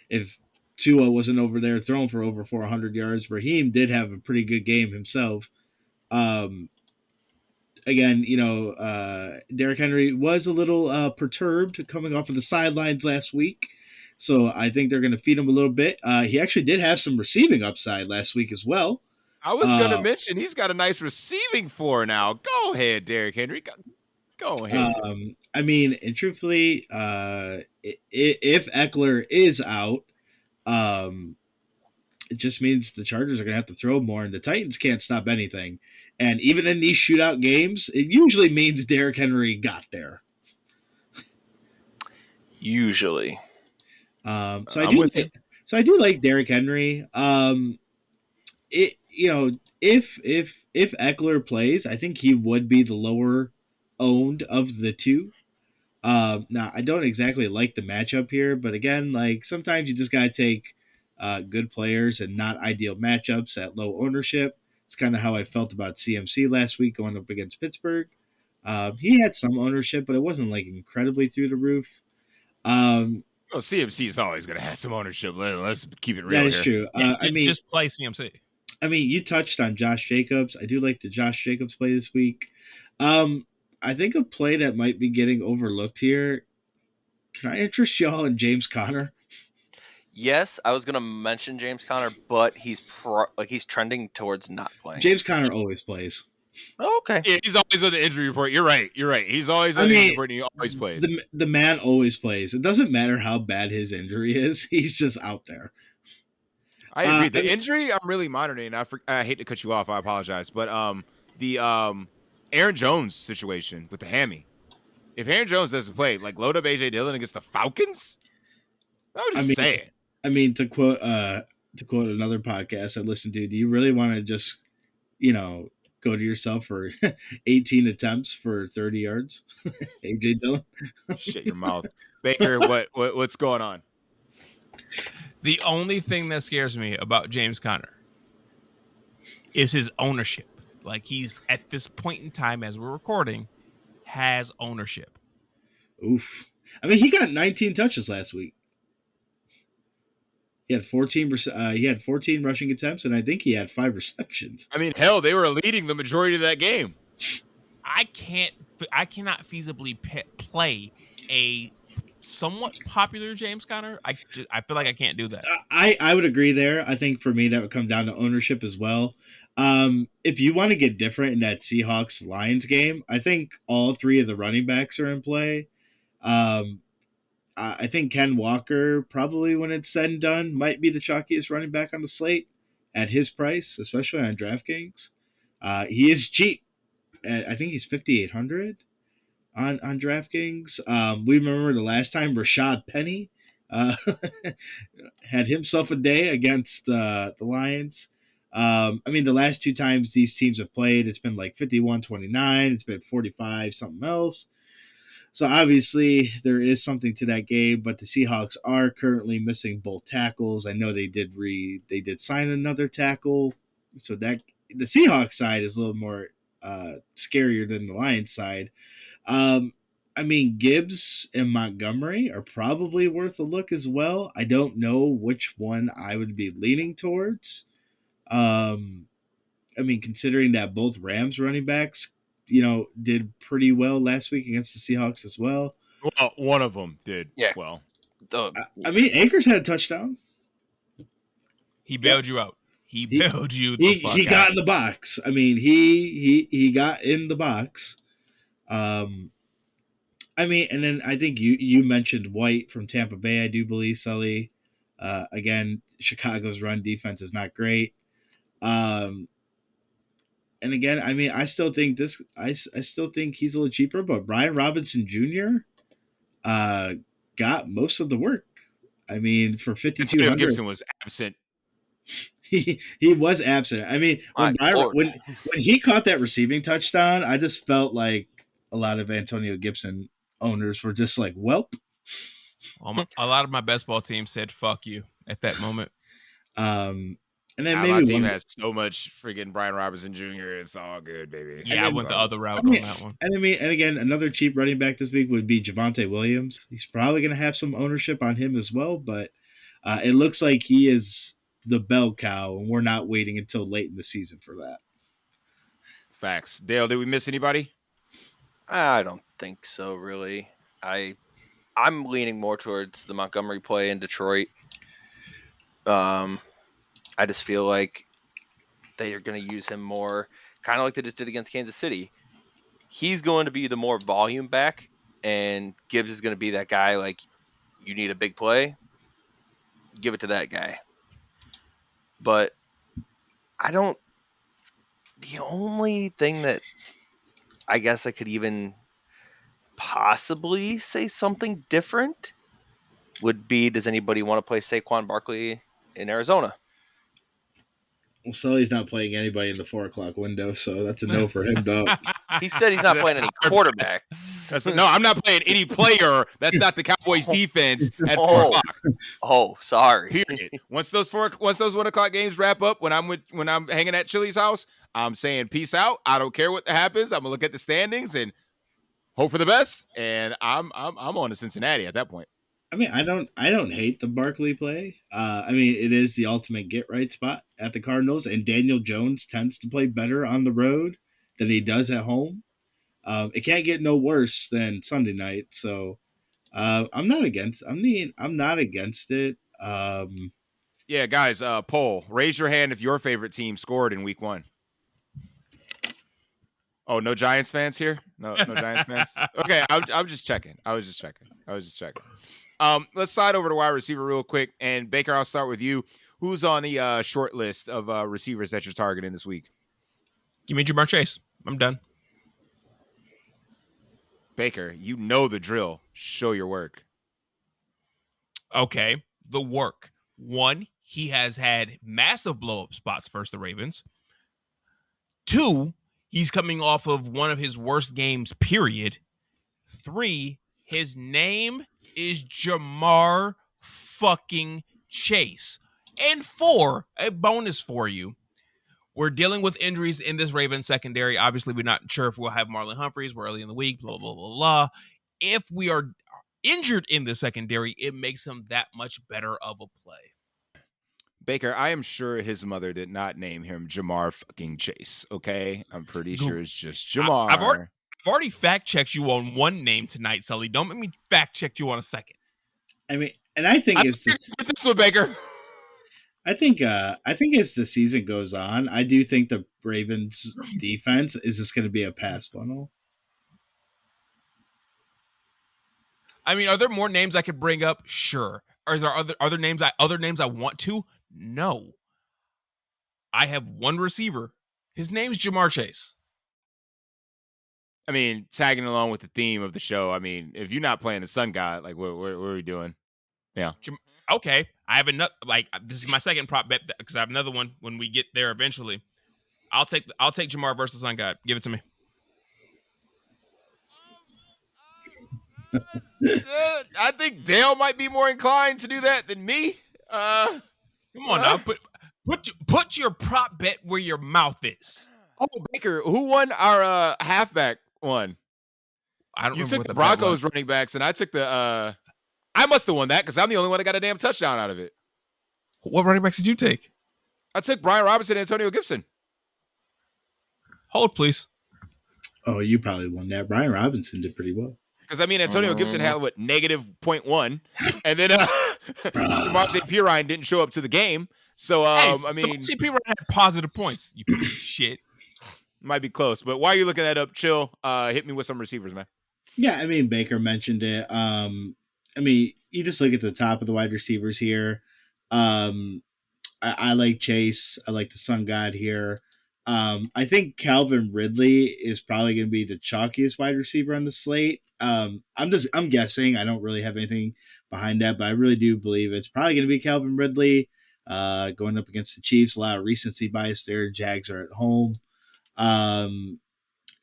if Tua wasn't over there throwing for over 400 yards, Raheem did have a pretty good game himself. Again, Derrick Henry was a little perturbed coming off of the sidelines last week. So I think they're going to feed him a little bit. He actually did have some receiving upside last week as well. I was going to mention he's got a nice receiving floor now. Go ahead, Derrick Henry. Go ahead. I mean, and truthfully, if Eckler is out, it just means the Chargers are going to have to throw more, and the Titans can't stop anything. And even in these shootout games, it usually means Derrick Henry got there. Usually. So I I'm do with you. so I do like Derrick Henry. It if Eckler plays, I think he would be the lower owned of the two. Now I don't exactly like the matchup here, but again, like sometimes you just gotta take good players and not ideal matchups at low ownership. It's kind of how I felt about CMC last week going up against Pittsburgh. He had some ownership, but it wasn't like incredibly through the roof. Um, Well, CMC is always going to have some ownership. Let's keep it that real is here. true. Yeah, just play CMC. I mean, you touched on Josh Jacobs. I do like the Josh Jacobs play this week. Um, I think a play that might be getting overlooked here. Can I interest y'all in James Conner? Yes, I was gonna mention James Conner, but he's he's trending towards not playing. James Conner always plays. Oh, okay. Yeah, he's always on the injury report. You're right. He's always I on the injury mean, report and he always plays. the man always plays. It doesn't matter how bad his injury is. He's just out there. I agree. The I mean, injury I'm really monitoring. I hate to cut you off. I apologize, but the Aaron Jones situation with the hammy. If Aaron Jones doesn't play, like load up AJ Dillon against the Falcons. I was just saying. I mean to quote another podcast I listened to. Do you really want to just go to yourself for 18 attempts for 30 yards? AJ Dillon. Shut your mouth, Baker. What's going on? The only thing that scares me about James Conner is his ownership. Like he's at this point in time as we're recording, has ownership. Oof. I mean, he got 19 touches last week. He had 14%. He had 14 rushing attempts, and I think he had 5 receptions. I mean, hell, they were leading the majority of that game. I cannot feasibly play a somewhat popular James Conner. I feel like I can't do that. I would agree there. I think for me that would come down to ownership as well. If you want to get different in that Seahawks Lions game, I think all 3 of the running backs are in play. I think Ken Walker, probably when it's said and done, might be the chalkiest running back on the slate at his price, especially on DraftKings. He is cheap. I think he's 5,800 on DraftKings. We remember the last time Rashad Penny had himself a day against the Lions. I mean, the last 2 times these teams have played, it's been like 51-29. It's been 45 something else. So obviously there is something to that game, but the Seahawks are currently missing both tackles. I know they did sign another tackle, so that the Seahawks side is a little more scarier than the Lions side. I mean, Gibbs and Montgomery are probably worth a look as well. I don't know which one I would be leaning towards. I mean, considering that both Rams running backs did pretty well last week against the Seahawks as well. Well, one of them did. Yeah. Well, I mean, Akers had a touchdown. He bailed you out. He bailed you. He got in the box. I mean, he got in the box. I mean, and then I think you mentioned White from Tampa Bay. I do believe, Sully. Again, Chicago's run defense is not great. And again, I mean, I still think he's a little cheaper, but Brian Robinson Jr. Got most of the work. I mean, for 5,200, Gibson was absent. He was absent. I mean, when he caught that receiving touchdown, I just felt like a lot of Antonio Gibson owners were just like, "Welp." A lot of my best ball teams said "fuck you" at that moment. And then my team has so much freaking Brian Robinson Jr. It's all good, baby. Yeah, I went the other route on that one. And again, another cheap running back this week would be Javonte Williams. He's probably going to have some ownership on him as well, but it looks like he is the bell cow, and we're not waiting until late in the season for that. Facts. Dale, did we miss anybody? I don't think so, really. I'm leaning more towards the Montgomery play in Detroit. I just feel like they are going to use him more, kind of like they just did against Kansas City. He's going to be the more volume back, and Gibbs is going to be that guy, like, you need a big play, give it to that guy. But the only thing that I guess I could even possibly say something different would be, does anybody want to play Saquon Barkley in Arizona? Well, Sully's not playing anybody in the 4 o'clock window, so that's a no for him. Though He said he's not playing any quarterbacks. No, I'm not playing any player. That's not the Cowboys defense at 4 Oh. o'clock. Oh, sorry. Period. Once those 1 o'clock games wrap up, when I'm hanging at Chili's house, I'm saying peace out. I don't care what happens. I'm gonna look at the standings and hope for the best. And I'm on to Cincinnati at that point. I mean, I don't hate the Barkley play. I mean, it is the ultimate get right spot at the Cardinals, and Daniel Jones tends to play better on the road than he does at home. It can't get no worse than Sunday night, so I'm not against. I'm not against it. Yeah, guys, poll. Raise your hand if your favorite team scored in week 1. Oh, no Giants fans here? No Giants fans? Okay, I'm just checking. I was just checking. Let's slide over to wide receiver real quick. And Baker, I'll start with you. Who's on the short list of receivers that you're targeting this week? Give me Jamar Chase. I'm done. Baker, you know the drill. Show your work. Okay, the work. 1, he has had massive blow-up spots versus the Ravens. 2, he's coming off of one of his worst games, period. 3, his name is Jamar fucking Chase. And 4, a bonus for you. We're dealing with injuries in this Ravens secondary. Obviously, we're not sure if we'll have Marlon Humphreys. We're early in the week, blah, blah, blah, blah. If we are injured in the secondary, it makes him that much better of a play. Baker, I am sure his mother did not name him Jamar fucking Chase, okay? I'm pretty sure it's just Jamar. I've already fact-checked you on one name tonight, Sully. Don't make me fact-check you on a second. I mean, and I think it's just this one, Baker. I think as the season goes on, I do think the Ravens defense is just going to be a pass funnel. I mean, are there more names I could bring up? Sure. Are there other names I want to? No. I have one receiver. His name's Jamar Chase. I mean, tagging along with the theme of the show. I mean, if you're not playing the Sun God, like, what are we doing? Yeah. Okay. I have another. Like, this is my second prop bet because I have another one when we get there eventually. I'll take Jamar versus Sun God. Give it to me. I think Dale might be more inclined to do that than me. Come on now, put your prop bet where your mouth is. Oh, Baker, who won our halfback one? I don't. You remember took the Broncos running backs, and I took the. I must have won that because I'm the only one that got a damn touchdown out of it. What running backs did you take? I took Brian Robinson and Antonio Gibson. Hold, please. Oh, you probably won that. Brian Robinson did pretty well. Because, I mean, Antonio Gibson had, what, -0.1. And then Samaje Perine didn't show up to the game. So, I mean. Samaje Perine had positive points, you piece of shit. Might be close. But while you're looking that up, chill. Hit me with some receivers, man. Yeah, I mean, Baker mentioned it. I mean, you just look at the top of the wide receivers here. I like Chase. I like the Sun God here. I think Calvin Ridley is probably going to be the chalkiest wide receiver on the slate. I'm guessing. I don't really have anything behind that, but I really do believe it's probably going to be Calvin Ridley going up against the Chiefs. A lot of recency bias there. Jags are at home.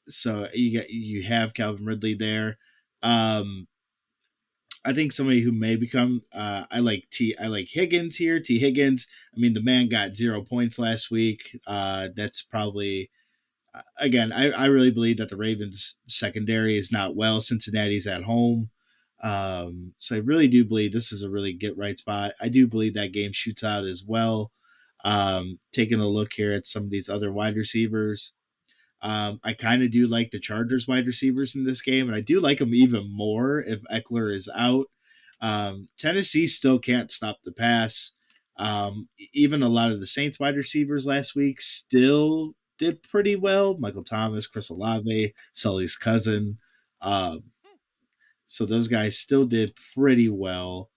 So you have Calvin Ridley there. I think somebody who may become I like Higgins here. T. Higgins. I mean, the man got 0 points last week. That's probably again. I really believe that the Ravens secondary is not well. Cincinnati's at home. So I really do believe this is a really get right spot. I do believe that game shoots out as well. Taking a look here at some of these other wide receivers. I kind of do like the Chargers wide receivers in this game, and I do like them even more if Eckler is out. Tennessee still can't stop the pass. Even a lot of the Saints wide receivers last week still did pretty well. Michael Thomas, Chris Olave, Sully's cousin. So those guys still did pretty well.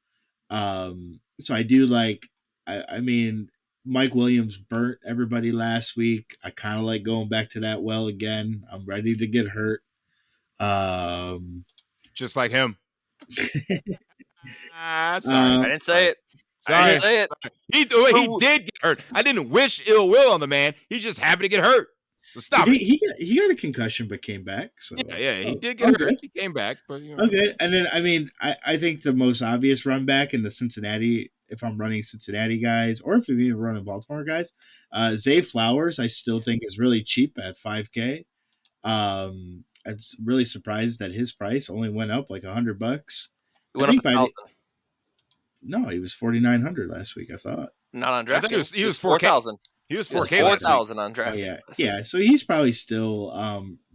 So I do like, I mean, Mike Williams burnt everybody last week. I kind of like going back to that well again. I'm ready to get hurt. Just like him. Sorry. I didn't say it. Sorry. I didn't say it. He did get hurt. I didn't wish ill will on the man. He just happened to get hurt. So stop it. He got a concussion but came back. So Yeah, he did get hurt. He came back, but okay. And then I think the most obvious run back in the Cincinnati, if I'm running Cincinnati guys, or if I'm even running Baltimore guys, Zay Flowers, I still think is really cheap at $5K. I'm really surprised that his price only went up like $100. It went up 1,000. No, he was 4,900 last week. I thought. Not on I draft. thought he was 4,000. He was 4K. 4,000 on draft. Yeah. So he's probably still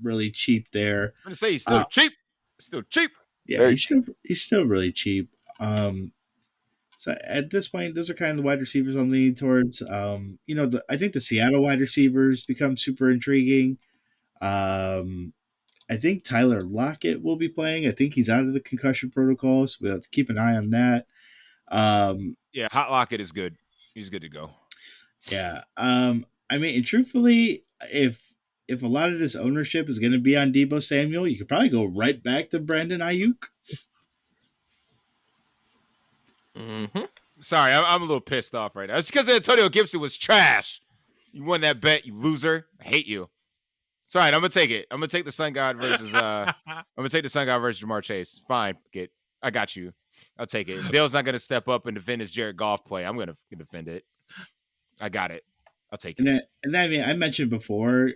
really cheap there. I'm gonna say he's still cheap. Still cheap. Yeah, he's still really cheap. So at this point, those are kind of the wide receivers I'm leaning towards. I think the Seattle wide receivers become super intriguing. I think Tyler Lockett will be playing. I think he's out of the concussion protocol, so we'll have to keep an eye on that. Yeah, Hot Lockett is good. He's good to go. Yeah. And truthfully, if a lot of this ownership is going to be on Deebo Samuel, you could probably go right back to Brandon Ayuk. Mm-hmm. Sorry, I'm a little pissed off right now. It's because Antonio Gibson was trash. You won that bet, you loser. I hate you. Sorry, I'm gonna take it. I'm gonna take the Sun God versus Jamar Chase. Fine, I got you. I'll take it. Dale's not gonna step up and defend his Jared Goff play. I'm gonna defend it. I got it. I'll take it. And I mentioned before,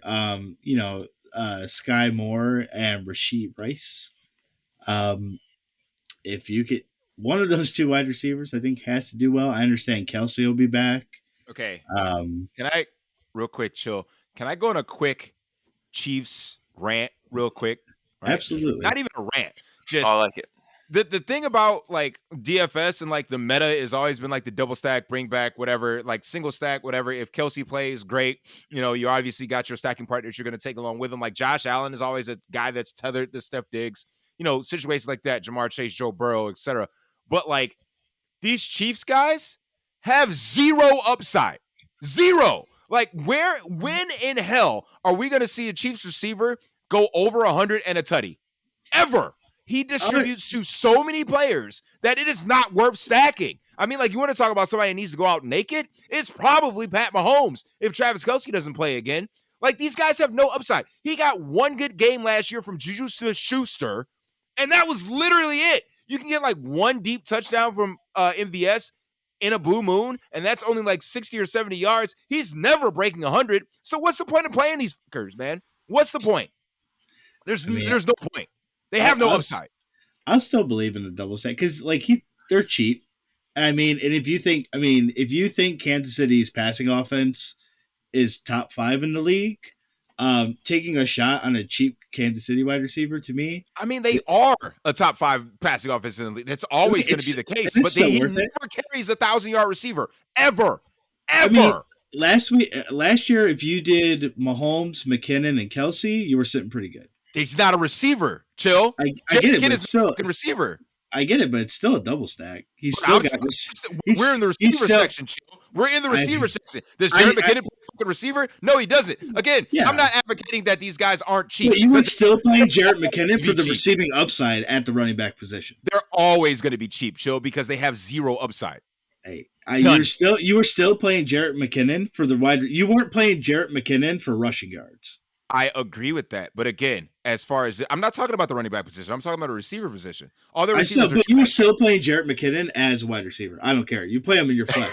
Sky Moore and Rashid Rice. If you could, one of those two wide receivers, I think, has to do well. I understand Kelsey will be back. Okay. Can I, real quick, chill? Can I go on a quick Chiefs rant, real quick? Right? Absolutely. Not even a rant. Just I like it. The thing about like DFS and like the meta has always been like the double stack, bring back, whatever, like single stack, whatever. If Kelsey plays, great. You obviously got your stacking partners you're going to take along with him. Like Josh Allen is always a guy that's tethered to Steph Diggs. Situations like that, Jamar Chase, Joe Burrow, etc. But like these Chiefs guys have zero upside. Zero. Like when in hell are we going to see a Chiefs receiver go over 100 and a tutty? Ever. He distributes to so many players that it is not worth stacking. I mean, like, you want to talk about somebody that needs to go out naked? It's probably Pat Mahomes if Travis Kelce doesn't play again. Like, these guys have no upside. He got one good game last year from Juju Smith-Schuster, and that was literally it. You can get, like, one deep touchdown from MVS in a blue moon, and that's only, like, 60 or 70 yards. He's never breaking 100. So what's the point of playing these fuckers, man? What's the point? There's no point. They have no upside. I'll still believe in the double stack because, like, they're cheap. And if you think Kansas City's passing offense is top 5 in the league, taking a shot on a cheap Kansas City wide receiver, to me, they are a top 5 passing offense in the league. That's always going to be the case. But he never carries a 1,000-yard receiver ever. Last year, if you did Mahomes, McKinnon, and Kelsey, you were sitting pretty good. He's not a receiver. Chill. I get it, but it's still a fucking receiver. I get it, but it's still a double stack. We're in the receiver section, chill. We're in the receiver section. Does Jared McKinnon play fucking receiver? No, he doesn't. Again, I'm not advocating that these guys aren't cheap. But you were still playing Jared McKinnon for the receiving upside at the running back position. They're always going to be cheap, chill, because they have zero upside. Hey, you were still playing Jarrett McKinnon for the wide. You weren't playing Jarrett McKinnon for rushing yards. I agree with that, but again, as far as I'm not talking about the running back position, I'm talking about a receiver position. All the receivers but you were still playing Jarrett McKinnon as a wide receiver. I don't care. You play him in your flex.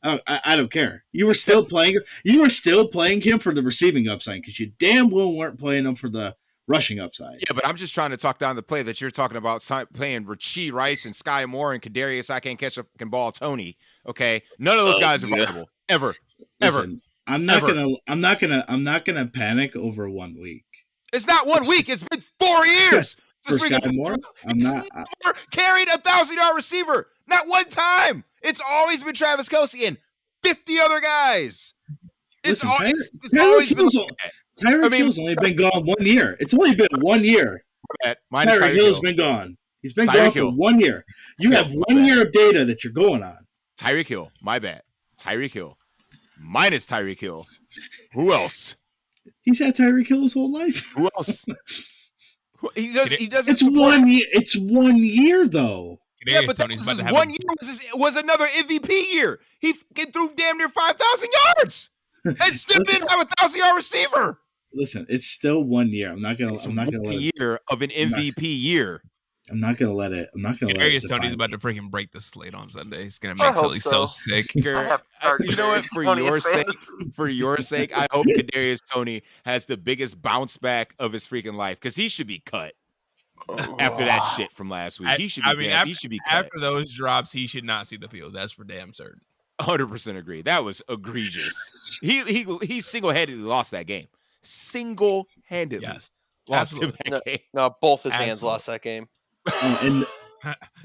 I don't care. You were still playing. You were still playing him for the receiving upside because you damn well weren't playing him for the rushing upside. Yeah, but I'm just trying to talk down the play that you're talking about playing Rashee Rice and Sky Moore and Kadarius I can't catch a fucking ball Tony. Okay, none of those guys are viable ever. Listen, I'm not gonna panic over 1 week. It's not 1 week. It's been 4 years. For Sky Moore, I'm not carried a 1,000-yard receiver. Not one time. It's always been Travis Kelce and 50 other guys. It's always been. Tyreek Hill's only been gone 1 year. It's only been 1 year. Tyreek Hill's been gone. He's been gone for 1 year. You have 1 year of data that you're going on. Tyreek Hill, my bad. Tyreek Hill. Minus Tyreek Hill. Who else? He's had Tyreek Hill his whole life. Who else? He doesn't. It's 1 year. It's 1 year though. Yeah, Kadarius but that Toney's was about his to have 1 year was another MVP year. He fucking threw damn near 5,000 yards. And still didn't have a 1,000-yard receiver. Listen, it's still 1 year. I'm not It's gonna 1 let year of an MVP year. I'm not gonna let it Kadarius Toney's define about me. to freaking break the slate on Sunday. He's gonna I make hope Sully so so. sick. I have to start You know what? Kadarius For Toney your in sake, fantasy. I hope Kadarius Toney has the biggest bounce back of his freaking life because he should be cut after that shit from last week. He should be he should be cut. After those drops, he should not see the field. That's for damn certain. 100% agree. That was egregious. He single-handedly lost that game. Single-handedly Yes, lost him absolutely. that game. No, both his hands Absolutely. lost that game. And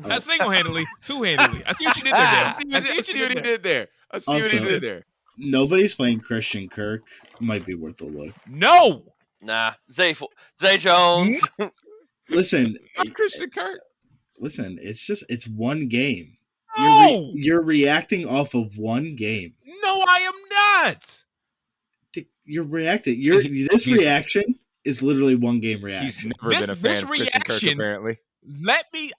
Not single-handedly, two-handedly. I see what you did there, I Dan. see what he did there. I see what he Also- did there. nobody's playing Christian Kirk. Might be worth a look. No, Nah, Zay Jones. Listen, I'm Christian Kirk. listen. It's one game. no, You're reacting off of one game. no, I am not. You're reacting. This He's- reaction is literally one game He's reaction. never been a This fan of Christian Kirk, reaction- apparently. Let me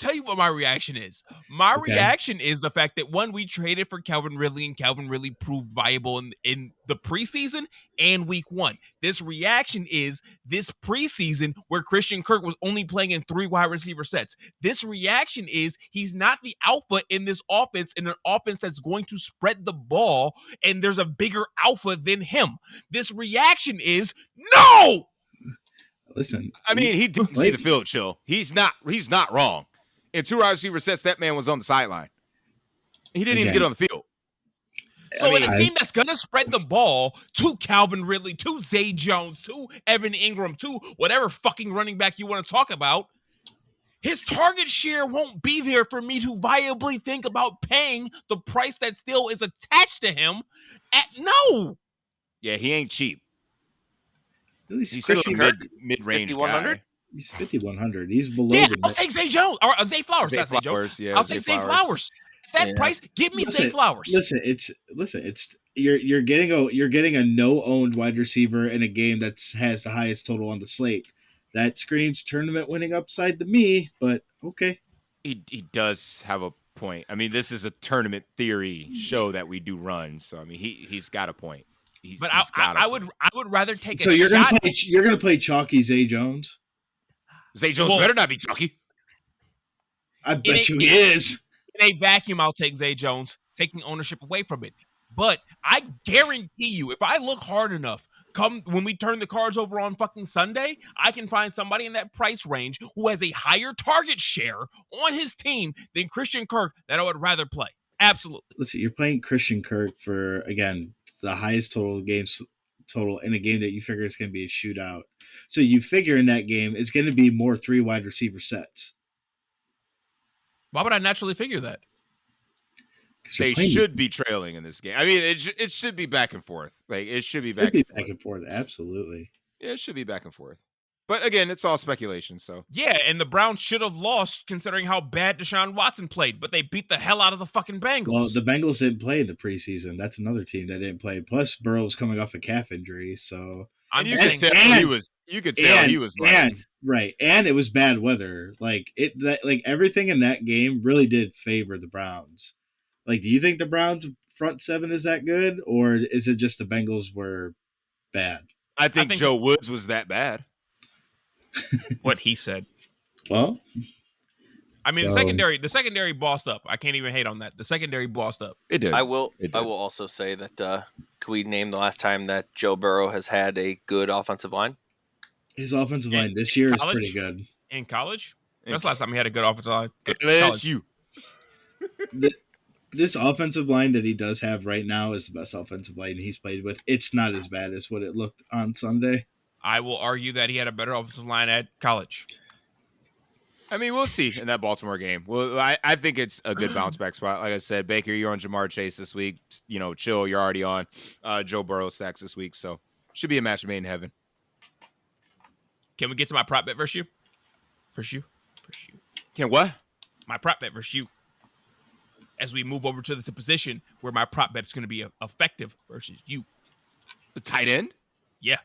tell you what my reaction is. My Okay. reaction is the fact that one, we traded for Calvin Ridley, and Calvin Ridley proved viable in the preseason and week 1. This reaction is this preseason where Christian Kirk was only playing in 3 wide receiver sets. This reaction is he's not the alpha in this offense, in an offense that's going to spread the ball, and there's a bigger alpha than him. This reaction is no. Listen, I mean, he didn't see the field, chill. He's not wrong. In 2 wide receiver sets, that man was on the sideline. He didn't even Again. get on the field. So I mean, in a team that's going to spread the ball to Calvin Ridley, to Zay Jones, to Evan Ingram, to whatever fucking running back you want to talk about, his target share won't be there for me to viably think about paying the price that still is attached to him. No. Yeah, he ain't cheap. He's He's still a Christian Kirk, mid-range 5,100? guy. He's 5,100. He's below Yeah, the I'll take Zay Jones or Zay Flowers. Zay Not Zay Jones. Flowers, yeah, I'll take Zay Flowers. At that Yeah. price, give me Zay Flowers. Listen, it's you're getting a no-owned wide receiver in a game that has the highest total on the slate. That screams tournament winning upside to me, but okay. He does have a point. I mean, this is a tournament theory show that we do run, so I mean, he's got a point. But I would rather take So a you're shot. gonna play chalky Zay Jones? Zay Jones Well- better not be chalky. I bet ain't- you he is. In a vacuum, I'll take Zay Jones, taking ownership away from it. But I guarantee you, if I look hard enough, come when we turn the cards over on fucking Sunday, I can find somebody in that price range who has a higher target share on his team than Christian Kirk that I would rather play. Absolutely. Listen, you're playing Christian Kirk for, again, the highest total in a game that you figure is going to be a shootout. So you figure in that game it's going to be more 3 wide receiver sets. Why would I naturally figure that? 'Cause you're They playing- should be trailing in this game. I mean, it should be back and forth. Like it should be It'd back be and back forth. and forth. Absolutely. Yeah, it should be back and forth. But again, it's all speculation. So Yeah, and the Browns should have lost considering how bad Deshaun Watson played, but they beat the hell out of the fucking Bengals. Well, the Bengals didn't play in the preseason. That's another team that didn't play. Plus, Burrow was coming off a calf injury, so I'm and you just could saying, tell and- he was. You could tell he was like. and it was bad weather. Like everything in that game really did favor the Browns. Like, do you think the Browns front seven is that good, or is it just the Bengals were bad? I think think- Joe Woods was that bad. what he said. Well, I mean, So- the secondary bossed up. I can't even hate on that. The secondary bossed up. It did. I will It did. also say that can we name the last time that Joe Burrow has had a good offensive line? his offensive line In this year is college? pretty good. In college? In That's the last time he had a good offensive line. College. LSU. This offensive line that he does have right now is the best offensive line he's played with. It's not as bad as what it looked on Sunday. I will argue that he had a better offensive line at college. I mean, we'll see in that Baltimore game. Well, I think it's a good bounce back spot. Like I said, Baker, you're on Jamar Chase this week. You know, Chill, you're already on Joe Burrow stacks this week. So should be a match made in heaven. Can we get to my prop bet versus you? Versus you? Can what? My prop bet versus you. As we move over to the position where my prop bet's going to be effective versus you. The tight end? Yeah,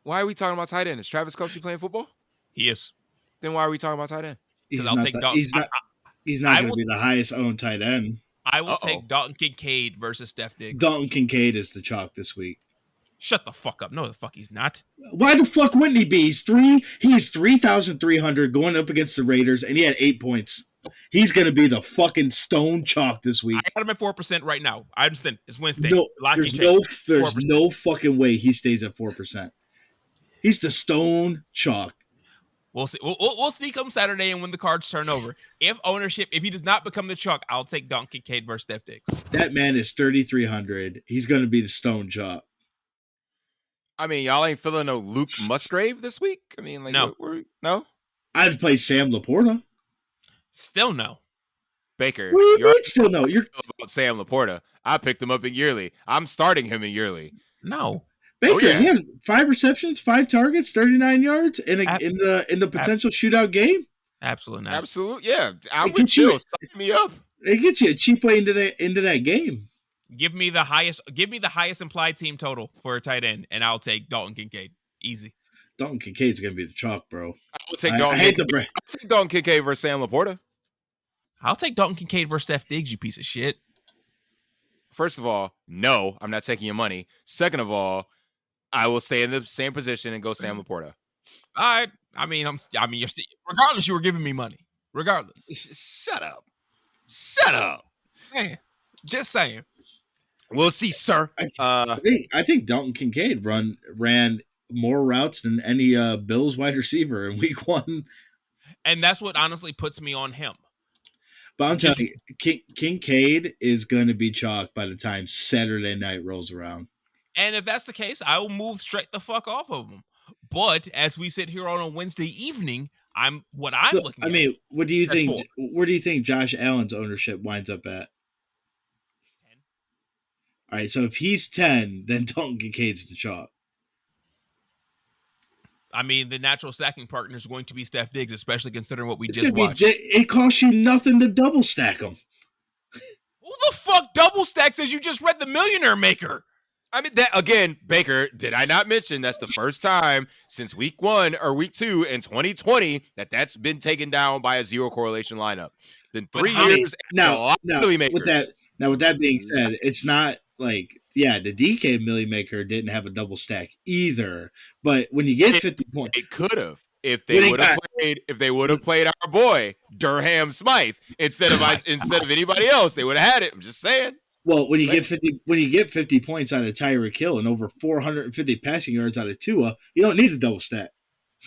Why are we talking about tight end? Is Travis Kelce playing football? he is. Then why are we talking about tight end? He's I'll not take the- dog. he's not He's not I going to will be the highest owned tight end. I will Uh-oh. take Dalton Kincaid versus Steph Diggs. Dalton Kincaid is the chalk this week. Shut the fuck up. No, the fuck he's not. Why the fuck wouldn't he be? He's 3,300 going up against the Raiders, and he had 8 points. He's going to be the fucking stone chalk this week. I got him at 4% right now. I understand. It's Wednesday. No, A lot there's can change. there's 4%. no fucking way he stays at 4%. He's the stone chalk. We'll see. We'll see come Saturday and when the cards turn over. If he does not become the chalk, I'll take Dalton Kincaid versus Steph Diggs. That man is 3,300. He's going to be the stone chalk. I mean, y'all ain't feeling no Luke Musgrave this week? I mean, like, No. No? I'd play Sam Laporta. Still no. Baker, What do you you're mean still no? You're about Sam Laporta. I picked him up in yearly. I'm starting him in yearly. No. Baker. yeah. He had 5 receptions, 5 targets, 39 yards in the potential shootout game. Absolutely not. Absolutely, yeah. I'm It with gets you- you. Sign me up. It gets you a cheap way into that game. Give me the highest implied team total for a tight end, and I'll take Dalton Kincaid. Easy. Dalton Kincaid's going to be the chalk, bro. I will take I Dalton hate Kincaid. I'll take Dalton Kincaid versus Sam Laporta. I'll take Dalton Kincaid versus Steph Diggs, you piece of shit. First of all, no, I'm not taking your money. Second of all, I will stay in the same position and go Sam Laporta. I mean, you're still, regardless, you were giving me money. Regardless. Shut up. Shut up. Man, just saying. We'll see, sir. I think Dalton Kincaid ran more routes than any Bills wide receiver in week 1. And that's what honestly puts me on him. But I'm telling you, Kincaid is going to be chalk by the time Saturday night rolls around. And if that's the case, I will move straight the fuck off of him. But as we sit here on a Wednesday evening, I'm looking at. I mean, what do you That's think? 4. Where do you think Josh Allen's ownership winds up at? 10. All right, so if he's 10, then Dalton Kincaid's the chalk. I mean, the natural stacking partner is going to be Steph Diggs, especially considering what we It's just gonna watched. it costs you nothing to double stack them. Who the fuck double stacks as you just read The Millionaire Maker? I mean, that again, Baker, did I not mention that's the first time since week 1 or week 2 in 2020 that's been taken down by a zero correlation lineup? Been 3 years. Now, makers. with that being said, it's not like, the DK Millie Maker didn't have a double stack either. But when you get 50 points, It could have if they would have played our boy Durham Smythe instead of anybody else. They would have had it. I'm just saying. well, when you get 50 points out of Tyreek Hill and over 450 passing yards out of Tua, you don't need a double stack.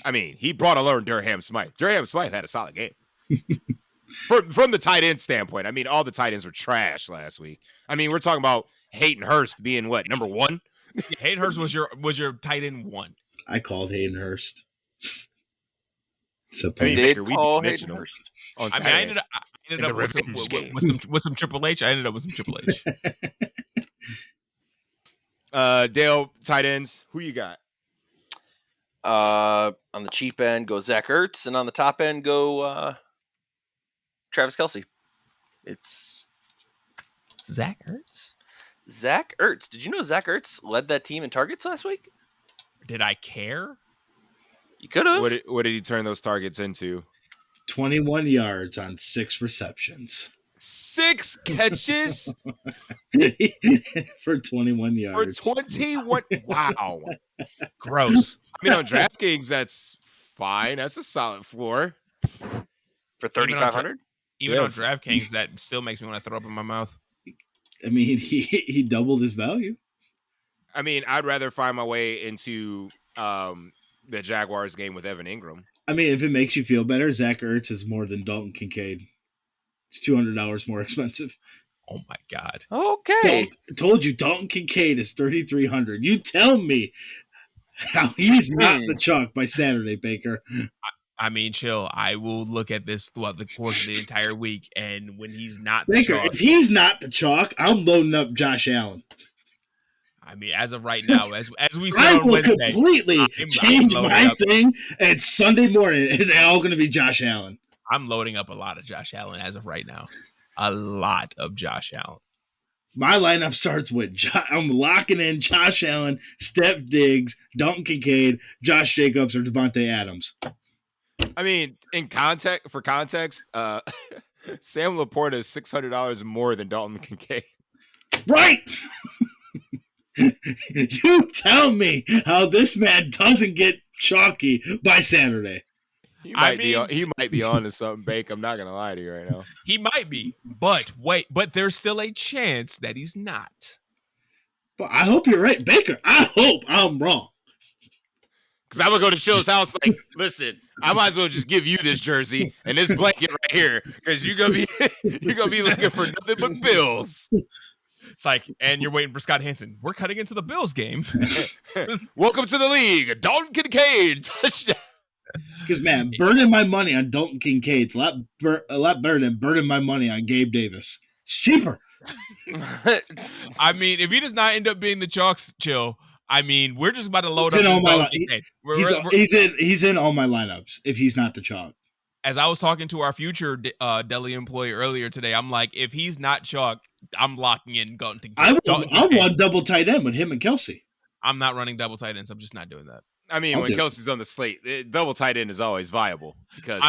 I mean, he brought alone Durham Smythe. Durham Smythe had a solid game. From the tight end standpoint, I mean, all the tight ends were trash last week. I mean, we're talking about Hayden Hurst being what, number 1? Hayden Hurst was your tight end 1. I called Hayden Hurst. I mean, Did Baker, we call did mention Hayden him Hurst. on I mean, Saturday. I ended up with some Triple H. I ended up with some Triple H. Dale, tight ends, who you got? On the cheap end, go Zach Ertz, and on the top end, go Travis Kelce. It's Zach Ertz? Zach Ertz. Did you know Zach Ertz led that team in targets last week? Did I care? You could have. What did he turn those targets into? 21 yards on 6 receptions. 6 catches for 21 yards. for 21. Wow. Gross. I mean, on DraftKings, that's fine. That's a solid floor. For 3,500. Even Yeah. on DraftKings, that still makes me want to throw up in my mouth. I mean, he doubled his value. I mean, I'd rather find my way into the Jaguars game with Evan Ingram. I mean, if it makes you feel better, Zach Ertz is more than Dalton Kincaid. It's $200 more expensive. Oh my god. Okay. Told you, Dalton Kincaid is 3,300. You tell me how he's not the chalk by Saturday, Baker. I mean, chill. I will look at this throughout the course of the entire week, and when he's not the Baker, chalk, if he's not the chalk, I'm loading up Josh Allen. I mean, as of right now, as we I said on will Wednesday, completely change loading my up. thing, and Sunday morning, they're all going to be Josh Allen. I'm loading up a lot of Josh Allen as of right now. A lot of Josh Allen. My lineup starts with I'm locking in Josh Allen, Steph Diggs, Dalton Kincaid, Josh Jacobs, or Devontae Adams. I mean, for context, Sam Laporta is $600 more than Dalton Kincaid. Right. You tell me how this man doesn't get chalky by Saturday. He might be on to something, Bake. I'm not gonna lie to you right now. He might be, but there's still a chance that he's not. But I hope you're right, Baker. I hope I'm wrong. Because I'm gonna go to Chill's house like, listen, I might as well just give you this jersey and this blanket right here, because you're gonna be looking for nothing but bills. It's like, and you're waiting for Scott Hansen. We're cutting into the Bills game. Welcome to the league, Dalton Kincaid touchdown. Because man, burning my money on Dalton Kincaid's a lot better than burning my money on Gabe Davis. It's cheaper. I mean, if he does not end up being the chalks, Chill, I mean, we're just about to load He's up in this all Dalton Kincaid. He's in all my lineups if he's not the chalk. As I was talking to our future Deli employee earlier today, I'm like, if he's not chalk, I'm locking in Dalton Kincaid. I want double tight end with him and Kelsey. I'm not running double tight ends. I'm just not doing that. I mean, when Kelsey's on the slate, double tight end is always viable because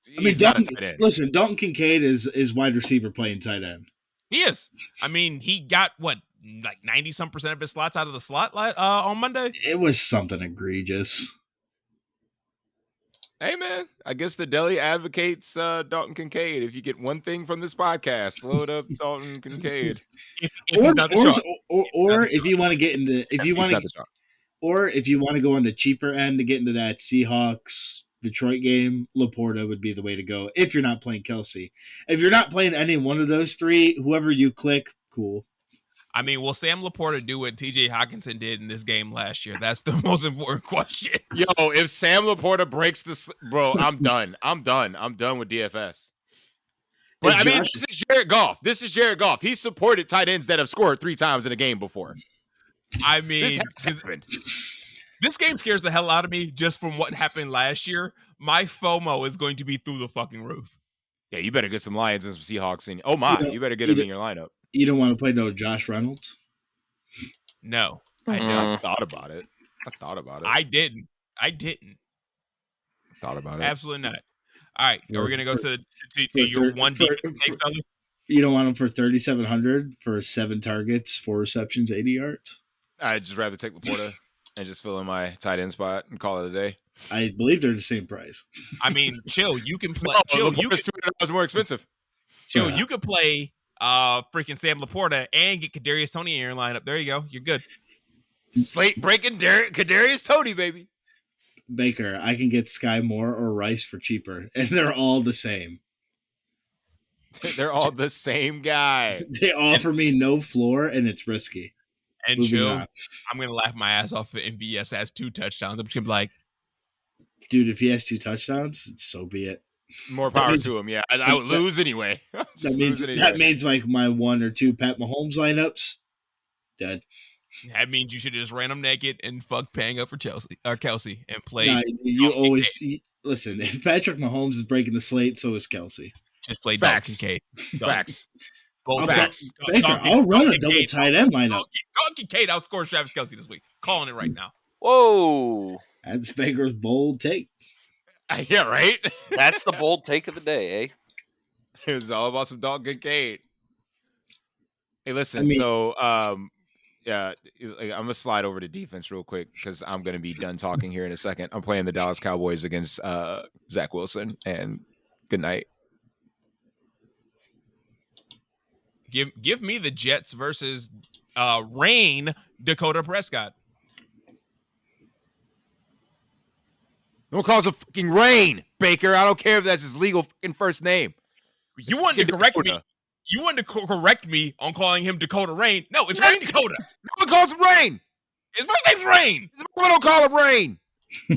he's not a tight end. Listen, Dalton Kincaid is wide receiver playing tight end. He is. I mean, he got like 90% of his slots out of the slot on Monday. It was something egregious. Hey man, I guess the Deli advocates Dalton Kincaid. If you get one thing from this podcast, load up Dalton Kincaid. If he's not the chalk. Or if you want to get into if you want to go on the cheaper end to get into that Seahawks Detroit game, Laporta would be the way to go if you're not playing Kelsey. If you're not playing any one of those three, whoever you click, cool. I mean, will Sam Laporta do what TJ Hawkinson did in this game last year? That's the most important question. Yo, if Sam Laporta breaks bro, I'm done. I'm done with DFS. But I mean, this is Jared Goff. He's supported tight ends that have scored 3 times in a game before. I mean, this has happened. This game scares the hell out of me just from what happened last year. My FOMO is going to be through the fucking roof. Yeah, you better get some Lions and some Seahawks in. Oh my, you better get them in your lineup. You don't want to play no Josh Reynolds? No, I thought about it. I didn't. Thought about it. Absolutely not. All right, are we gonna go to your one deep take, Sully? You don't want him for 3,700 for 7 targets, 4 receptions, 80 yards? I'd just rather take Laporta and just fill in my tight end spot and call it a day. I believe they're the same price. I mean, Chill, you can play. Laporta's $200 more expensive. Chill, you could play freaking Sam Laporta and get Kadarius Toney in your lineup. There you go. You're good. Slate breaking Kadarius Toney, baby. Baker, I can get Sky Moore or Rice for cheaper, and they're all the same. They're all the same guy. They offer me no floor, and it's risky. And Chill, I'm going to laugh my ass off if MVS has 2 touchdowns. I'm just going to be like, dude, if he has 2 touchdowns, so be it. More power to him, yeah. I would lose anyway. That means like my 1 or 2 Pat Mahomes lineups, dead. That means you should have just ran him naked and fuck paying up for Kelsey and play. Nah, listen. If Patrick Mahomes is breaking the slate, so is Kelsey. Just play Dalton Kincaid. Facts. Facts. I'll run a double tight end lineup. Dalton Kincaid outscores Travis Kelsey this week. Calling it right now. Whoa. That's Baker's bold take. Yeah, right? That's the bold take of the day, eh? It was all about some Dalton Kincaid. Hey, listen, yeah, I'm going to slide over to defense real quick because I'm going to be done talking here in a second. I'm playing the Dallas Cowboys against Zach Wilson, and good night. Give me the Jets versus Rain Dakota Prescott. Don't call him fucking Rain, Baker. I don't care if that's his legal fucking first name. You wanted to correct me. You wanted to correct me on calling him Dakota Rain. No, it's Rain Dakota. No one calls him Rain. His first name's Rain. No one don't call him Rain.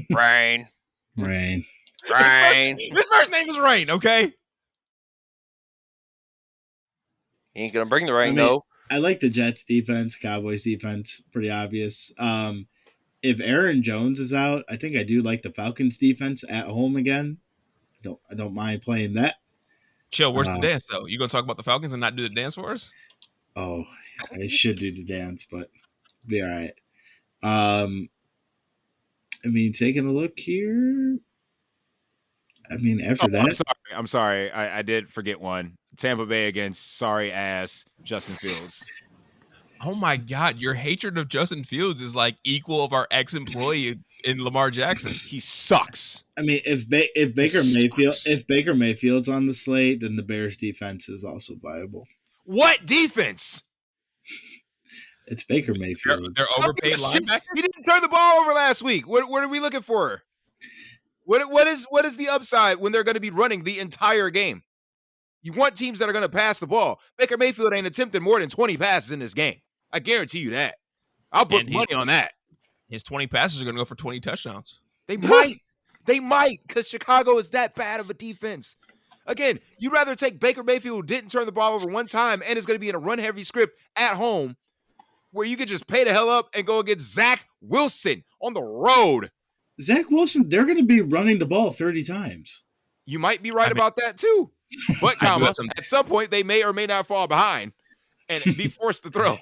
Rain. His first name is Rain, okay? He ain't going to bring the rain, though. I like the Jets defense, Cowboys defense. Pretty obvious. If Aaron Jones is out, I think I do like the Falcons defense at home again. I don't mind playing that. Chill, where's the dance, though? You going to talk about the Falcons and not do the dance for us? Oh, I should do the dance, but be all right. I mean, taking a look here. I mean, after that, I'm sorry. I did forget one. Tampa Bay against sorry ass Justin Fields. Oh my God, your hatred of Justin Fields is like equal of our ex-employee in Lamar Jackson. He sucks. I mean, if Baker Mayfield's on the slate, then the Bears defense is also viable. What defense? It's Baker Mayfield. They're overpaid linebacker. He didn't turn the ball over last week. What are we looking for? What is the upside when they're going to be running the entire game? You want teams that are going to pass the ball. Baker Mayfield ain't attempted more than 20 passes in this game. I guarantee you that. I'll put money on that. His 20 passes are going to go for 20 touchdowns. They might. They might, because Chicago is that bad of a defense. Again, you'd rather take Baker Mayfield, who didn't turn the ball over one time and is going to be in a run-heavy script at home, where you could just pay the hell up and go against Zach Wilson on the road. Zach Wilson, they're going to be running the ball 30 times. You might be right about that too. But, at some point, they may or may not fall behind and be forced to throw.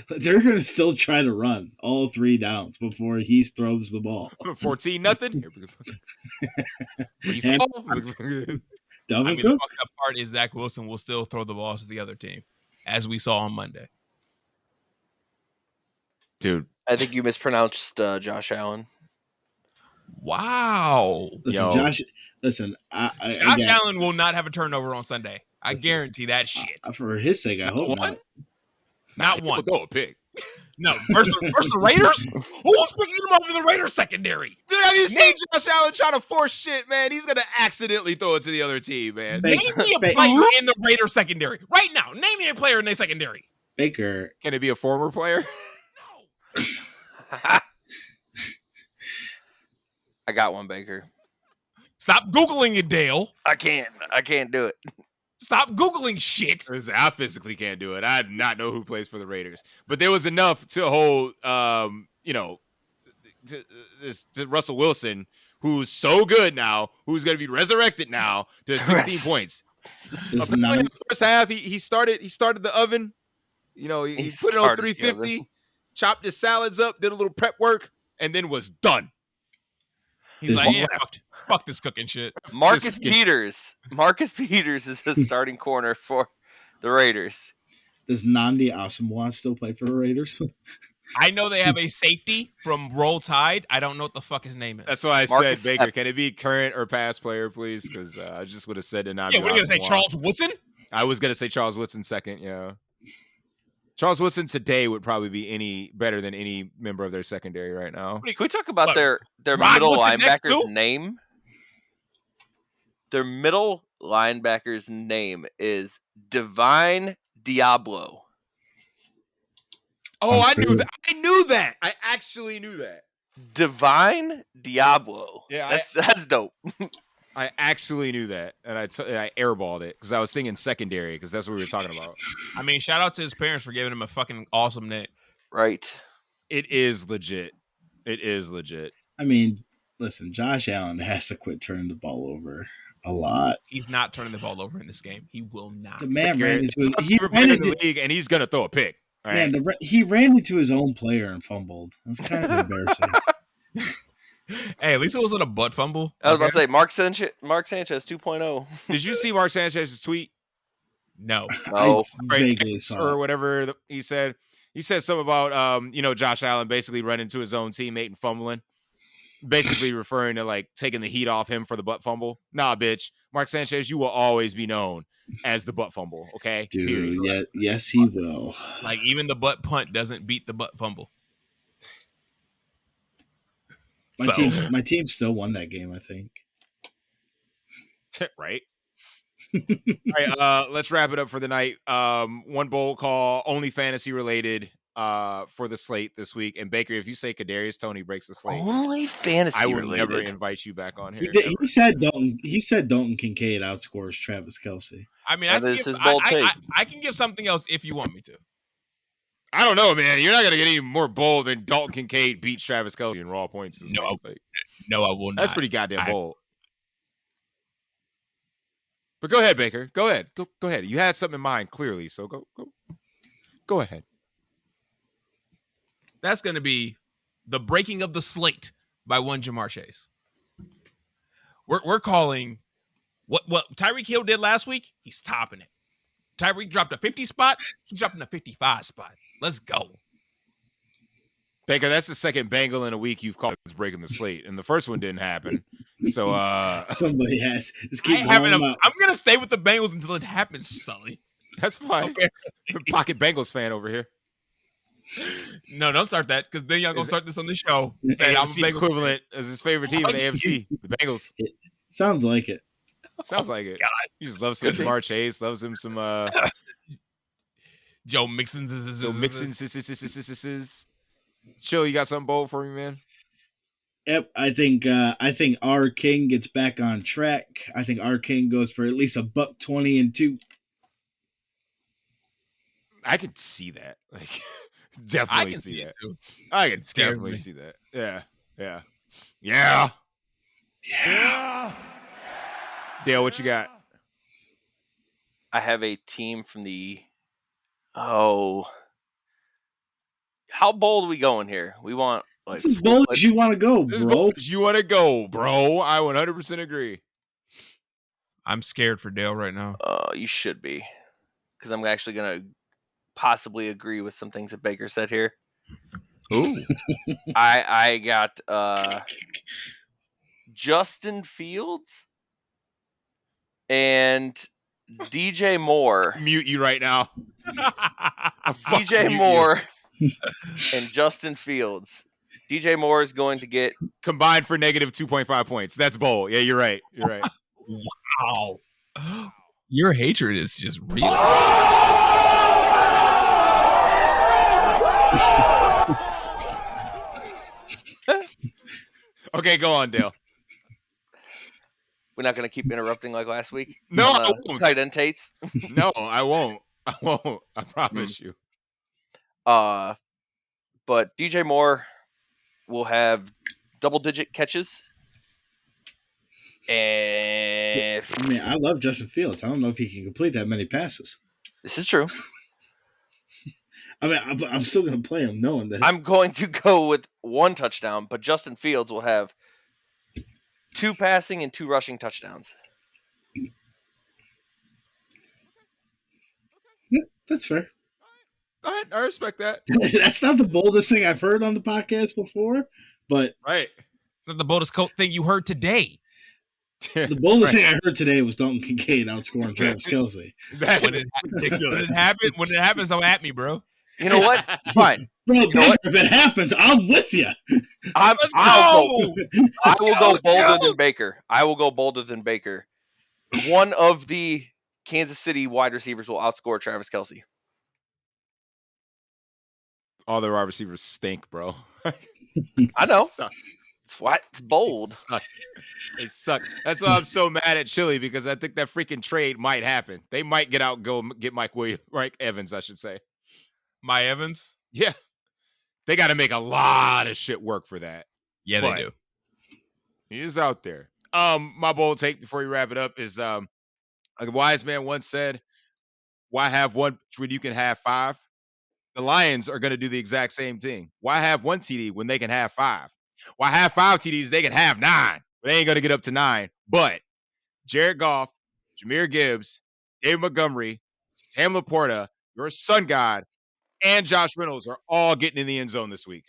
They're going to still try to run all 3 downs before he throws the ball. 14-0. The fucked up part is Zach Wilson will still throw the balls to the other team, as we saw on Monday. Dude. I think you mispronounced Josh Allen. Wow. Listen, Josh Allen will not have a turnover on Sunday. I guarantee that shit. For his sake, I hope not. Not one. Throw a pick. No, versus the Raiders? Who's picking him over the Raiders secondary? Dude, have you seen Josh Allen trying to force shit, man? He's going to accidentally throw it to the other team, man. Name me a player in the Raiders secondary. Right now, name me a player in their secondary. Baker. Can it be a former player? No. I got one, Baker. Stop Googling it, Dale. I can't do it. Stop Googling shit. I physically can't do it. I do not know who plays for the Raiders. But there was enough to hold, to Russell Wilson, who's so good now, who's going to be resurrected now to 16 points. In the first half, he started the oven. He put it on 350, chopped his salads up, did a little prep work, and then was done. He's like, yeah, fuck this cooking shit. Marcus Peters is the starting corner for the Raiders. Does Nnamdi Asomugha still play for the Raiders? I know they have a safety from Roll Tide. I don't know what the fuck his name is. That's why I said, Baker, can it be current or past player, please? Because I just would have said Nnamdi Asomugha. Yeah, what are you going to say, Charles Woodson? I was going to say Charles Woodson second, yeah. Charles Woodson today would probably be better than any member of their secondary right now. Can we talk about their middle linebacker's name? Their middle linebacker's name is Divine Diablo. Oh, I knew that. I actually knew that. Divine Diablo. Yeah, that's dope. I actually knew that, and I airballed it because I was thinking secondary because that's what we were talking about. I mean, shout out to his parents for giving him a fucking awesome name. Right. It is legit. I mean, listen, Josh Allen has to quit turning the ball over a lot. He's not turning the ball over in this game. He will not. The man ran into the league, and he's gonna throw a pick. Man, he ran into his own player and fumbled. It was kind of embarrassing. Hey, at least it wasn't a butt fumble. I was about to say Mark Sanchez 2.0. Did you see Mark Sanchez's tweet? No. No. Or whatever he said. He said something about Josh Allen basically running into his own teammate and fumbling. Basically referring to like taking the heat off him for the butt fumble. Nah, bitch. Mark Sanchez, you will always be known as the butt fumble, okay? Dude, yes, he will. Like even the butt punt doesn't beat the butt fumble. My team still won that game, I think. Right. All right, let's wrap it up for the night. One bold call, only fantasy related for the slate this week. And Baker, if you say Kadarius Toney breaks the slate, only fantasy I will related. never invite you back on here. He said Dalton Kincaid outscores Travis Kelce. I mean, I can give something else if you want me to. I don't know, man. You're not gonna get any more bold than Dalton Kincaid beats Travis Kelce in raw points. No, I will not. That's pretty goddamn bold. But go ahead, Baker. Go ahead. Go ahead. You had something in mind, clearly. So go ahead. That's going to be the breaking of the slate by one Jamar Chase. We're calling what Tyreek Hill did last week. He's topping it. Tyreek dropped a 50 spot. He's dropping a 55 spot. Let's go. Baker, that's the second Bengal in a week you've called it's breaking the slate, and the first one didn't happen. So somebody has. Just I keep ain't having blowing a, them up. I'm gonna stay with the Bengals until it happens, Sully. that's fine. Okay. Pocket Bengals fan over here. No, don't start that because then y'all gonna Is it- start this on the show. And I'm a AFC Bengals equivalent as his favorite team in the Fuck AFC, the Bengals. Sounds like it. Sounds like it. God. He just loves some Could be. Jamar Chase, loves him some Joe Mixon. so mixing. Chill, you got something bold for me, man? Yep, I think our king gets back on track. I think our king goes for at least $120 and 2. I could see that. Like I definitely can see see that. it too. I can scares definitely me. see that. Yeah. Dale, what you got? I have a team from the. Oh, how bold are we going here? We want like This is bold as you want to go, This bro. is you want to go, bro. I 100% agree. I'm scared for Dale right now. You should be, because I'm actually gonna possibly agree with some things that Baker said here. Ooh. I got Justin Fields and DJ Moore. Mute you right now. I'll fucking DJ mute you. Moore and Justin Fields. DJ Moore is going to get Combined for negative 2.5 points. That's bold. Yeah, you're right. You're right. Wow. Your hatred is just real. Okay, go on, Dale. We're not going to keep interrupting like last week. No, on I the won't. tight end Tates. No, I won't. I won't. I promise you. But DJ Moore will have double-digit catches. And I mean, I love Justin Fields. I don't know if he can complete that many passes. this is true. I mean, I'm still going to play him knowing this. I'm going to go with 1 touchdown, but Justin Fields will have 2 passing and 2 rushing touchdowns. That's fair. All right, I respect that. That's not the boldest thing I've heard on the podcast before, but Right. That's the boldest thing you heard today. the boldest thing I heard today was Dalton Kincaid outscoring Travis Kelce. That When it happens, don't at me, bro. You know what? Fine. Bro, know what? if it happens, I'm with you. I will go bolder go. than Baker. I will go bolder than Baker. One of the Kansas City wide receivers will outscore Travis Kelce. All the wide receivers stink, bro. I know. Suck. It's what? It's bold. They suck. That's why I'm so mad at Chili, because I think that freaking trade might happen. They might get Mike Evans, I should say. My Evans? Yeah. They got to make a lot of shit work for that. Yeah, But they do. He is out there. My bold take before we wrap it up is like a wise man once said, why have one when you can have 5? The Lions are going to do the exact same thing. Why have 1 TD when they can have 5? Why have 5 TDs? They can have 9. But they ain't going to get up to 9. But Jared Goff, Jahmyr Gibbs, David Montgomery, Sam Laporta, your Sun God, and Josh Reynolds are all getting in the end zone this week.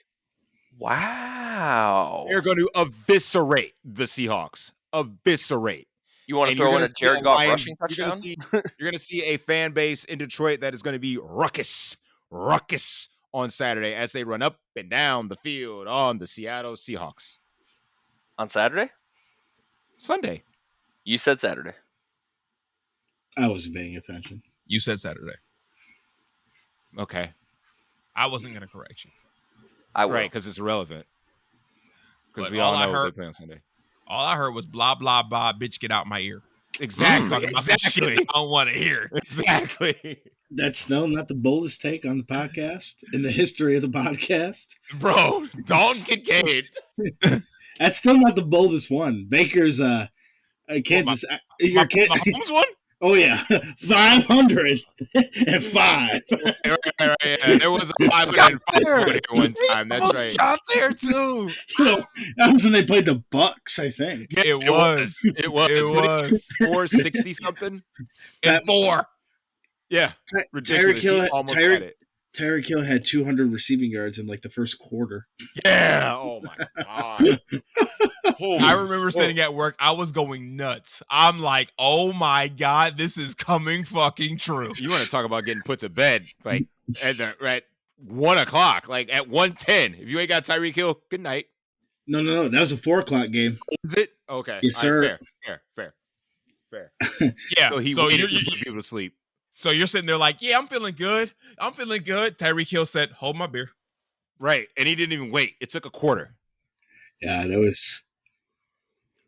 Wow. They're going to eviscerate the Seahawks. Eviscerate. You want to And throw you're in a gonna see Jared Goff Lions- rushing touchdown? You're going to see a fan base in Detroit that is going to be ruckus on Saturday as they run up and down the field on the Seattle Seahawks. On Saturday? Sunday. You said Saturday. I wasn't paying attention. You said Saturday. Okay. I wasn't going to correct you. I will. Right, because it's irrelevant. Because But we all all I know heard- they play on Sunday. All I heard was blah, blah, blah, bitch, get out my ear. Exactly. Talking about some shit Exactly. I don't want to hear. Exactly. That's still not the boldest take on the podcast in the history of the podcast. Bro, Dalton Kincaid. That's still not the boldest one. Baker's Kansas. My Your kid. Mahomes one? Oh yeah, 505. Right, yeah. There was a 505 here one time. That's Almost right. got there too. You know, that was when they played the Bucks, I think. Yeah, It was. It was. It What did was. 460 something? And That- 4. Yeah, Tyreek ridiculous. He Hill, almost had it. Tyreek Hill had 200 receiving yards in like the first quarter. Yeah. Oh my god. I remember sitting at work. I was going nuts. I'm like, oh my God, this is coming fucking true. You want to talk about getting put to bed like at 1:00, like at 1:10. If you ain't got Tyreek Hill, good night. No. That was a 4:00 game. Is it? Okay. Yes, All right, sir. fair. Yeah. So he so waited you're, to put people to sleep. so you're sitting there like, yeah, I'm feeling good. Tyreek Hill said, hold my beer. Right. And he didn't even wait. It took a quarter. Yeah, that was.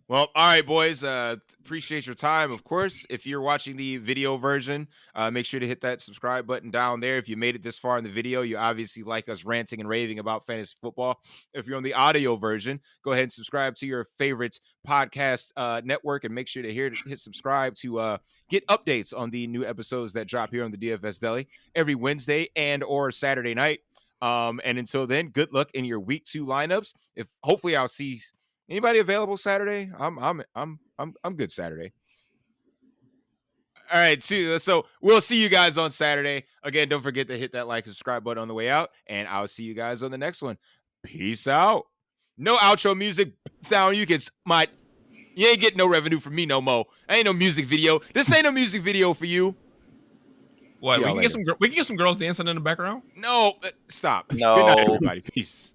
Well, all right, boys. Appreciate your time, of course. If you're watching the video version, make sure to hit that subscribe button down there. If you made it this far in the video, you obviously like us ranting and raving about fantasy football. If you're on the audio version, go ahead and subscribe to your favorite podcast network and make sure to hit subscribe to get updates on the new episodes that drop here on the DFS Deli every Wednesday and or Saturday night. And until then, good luck in your week 2 lineups. If hopefully I'll see. Anybody available Saturday? I'm good Saturday. All right, so we'll see you guys on Saturday. Again, don't forget to hit that like and subscribe button on the way out, and I'll see you guys on the next one. Peace out. No outro music sound. You ain't getting no revenue from me no more. Ain't no music video. This ain't no music video for you. What? See We y'all can get some girls dancing in the background. No, stop. No. Good night, everybody. Peace.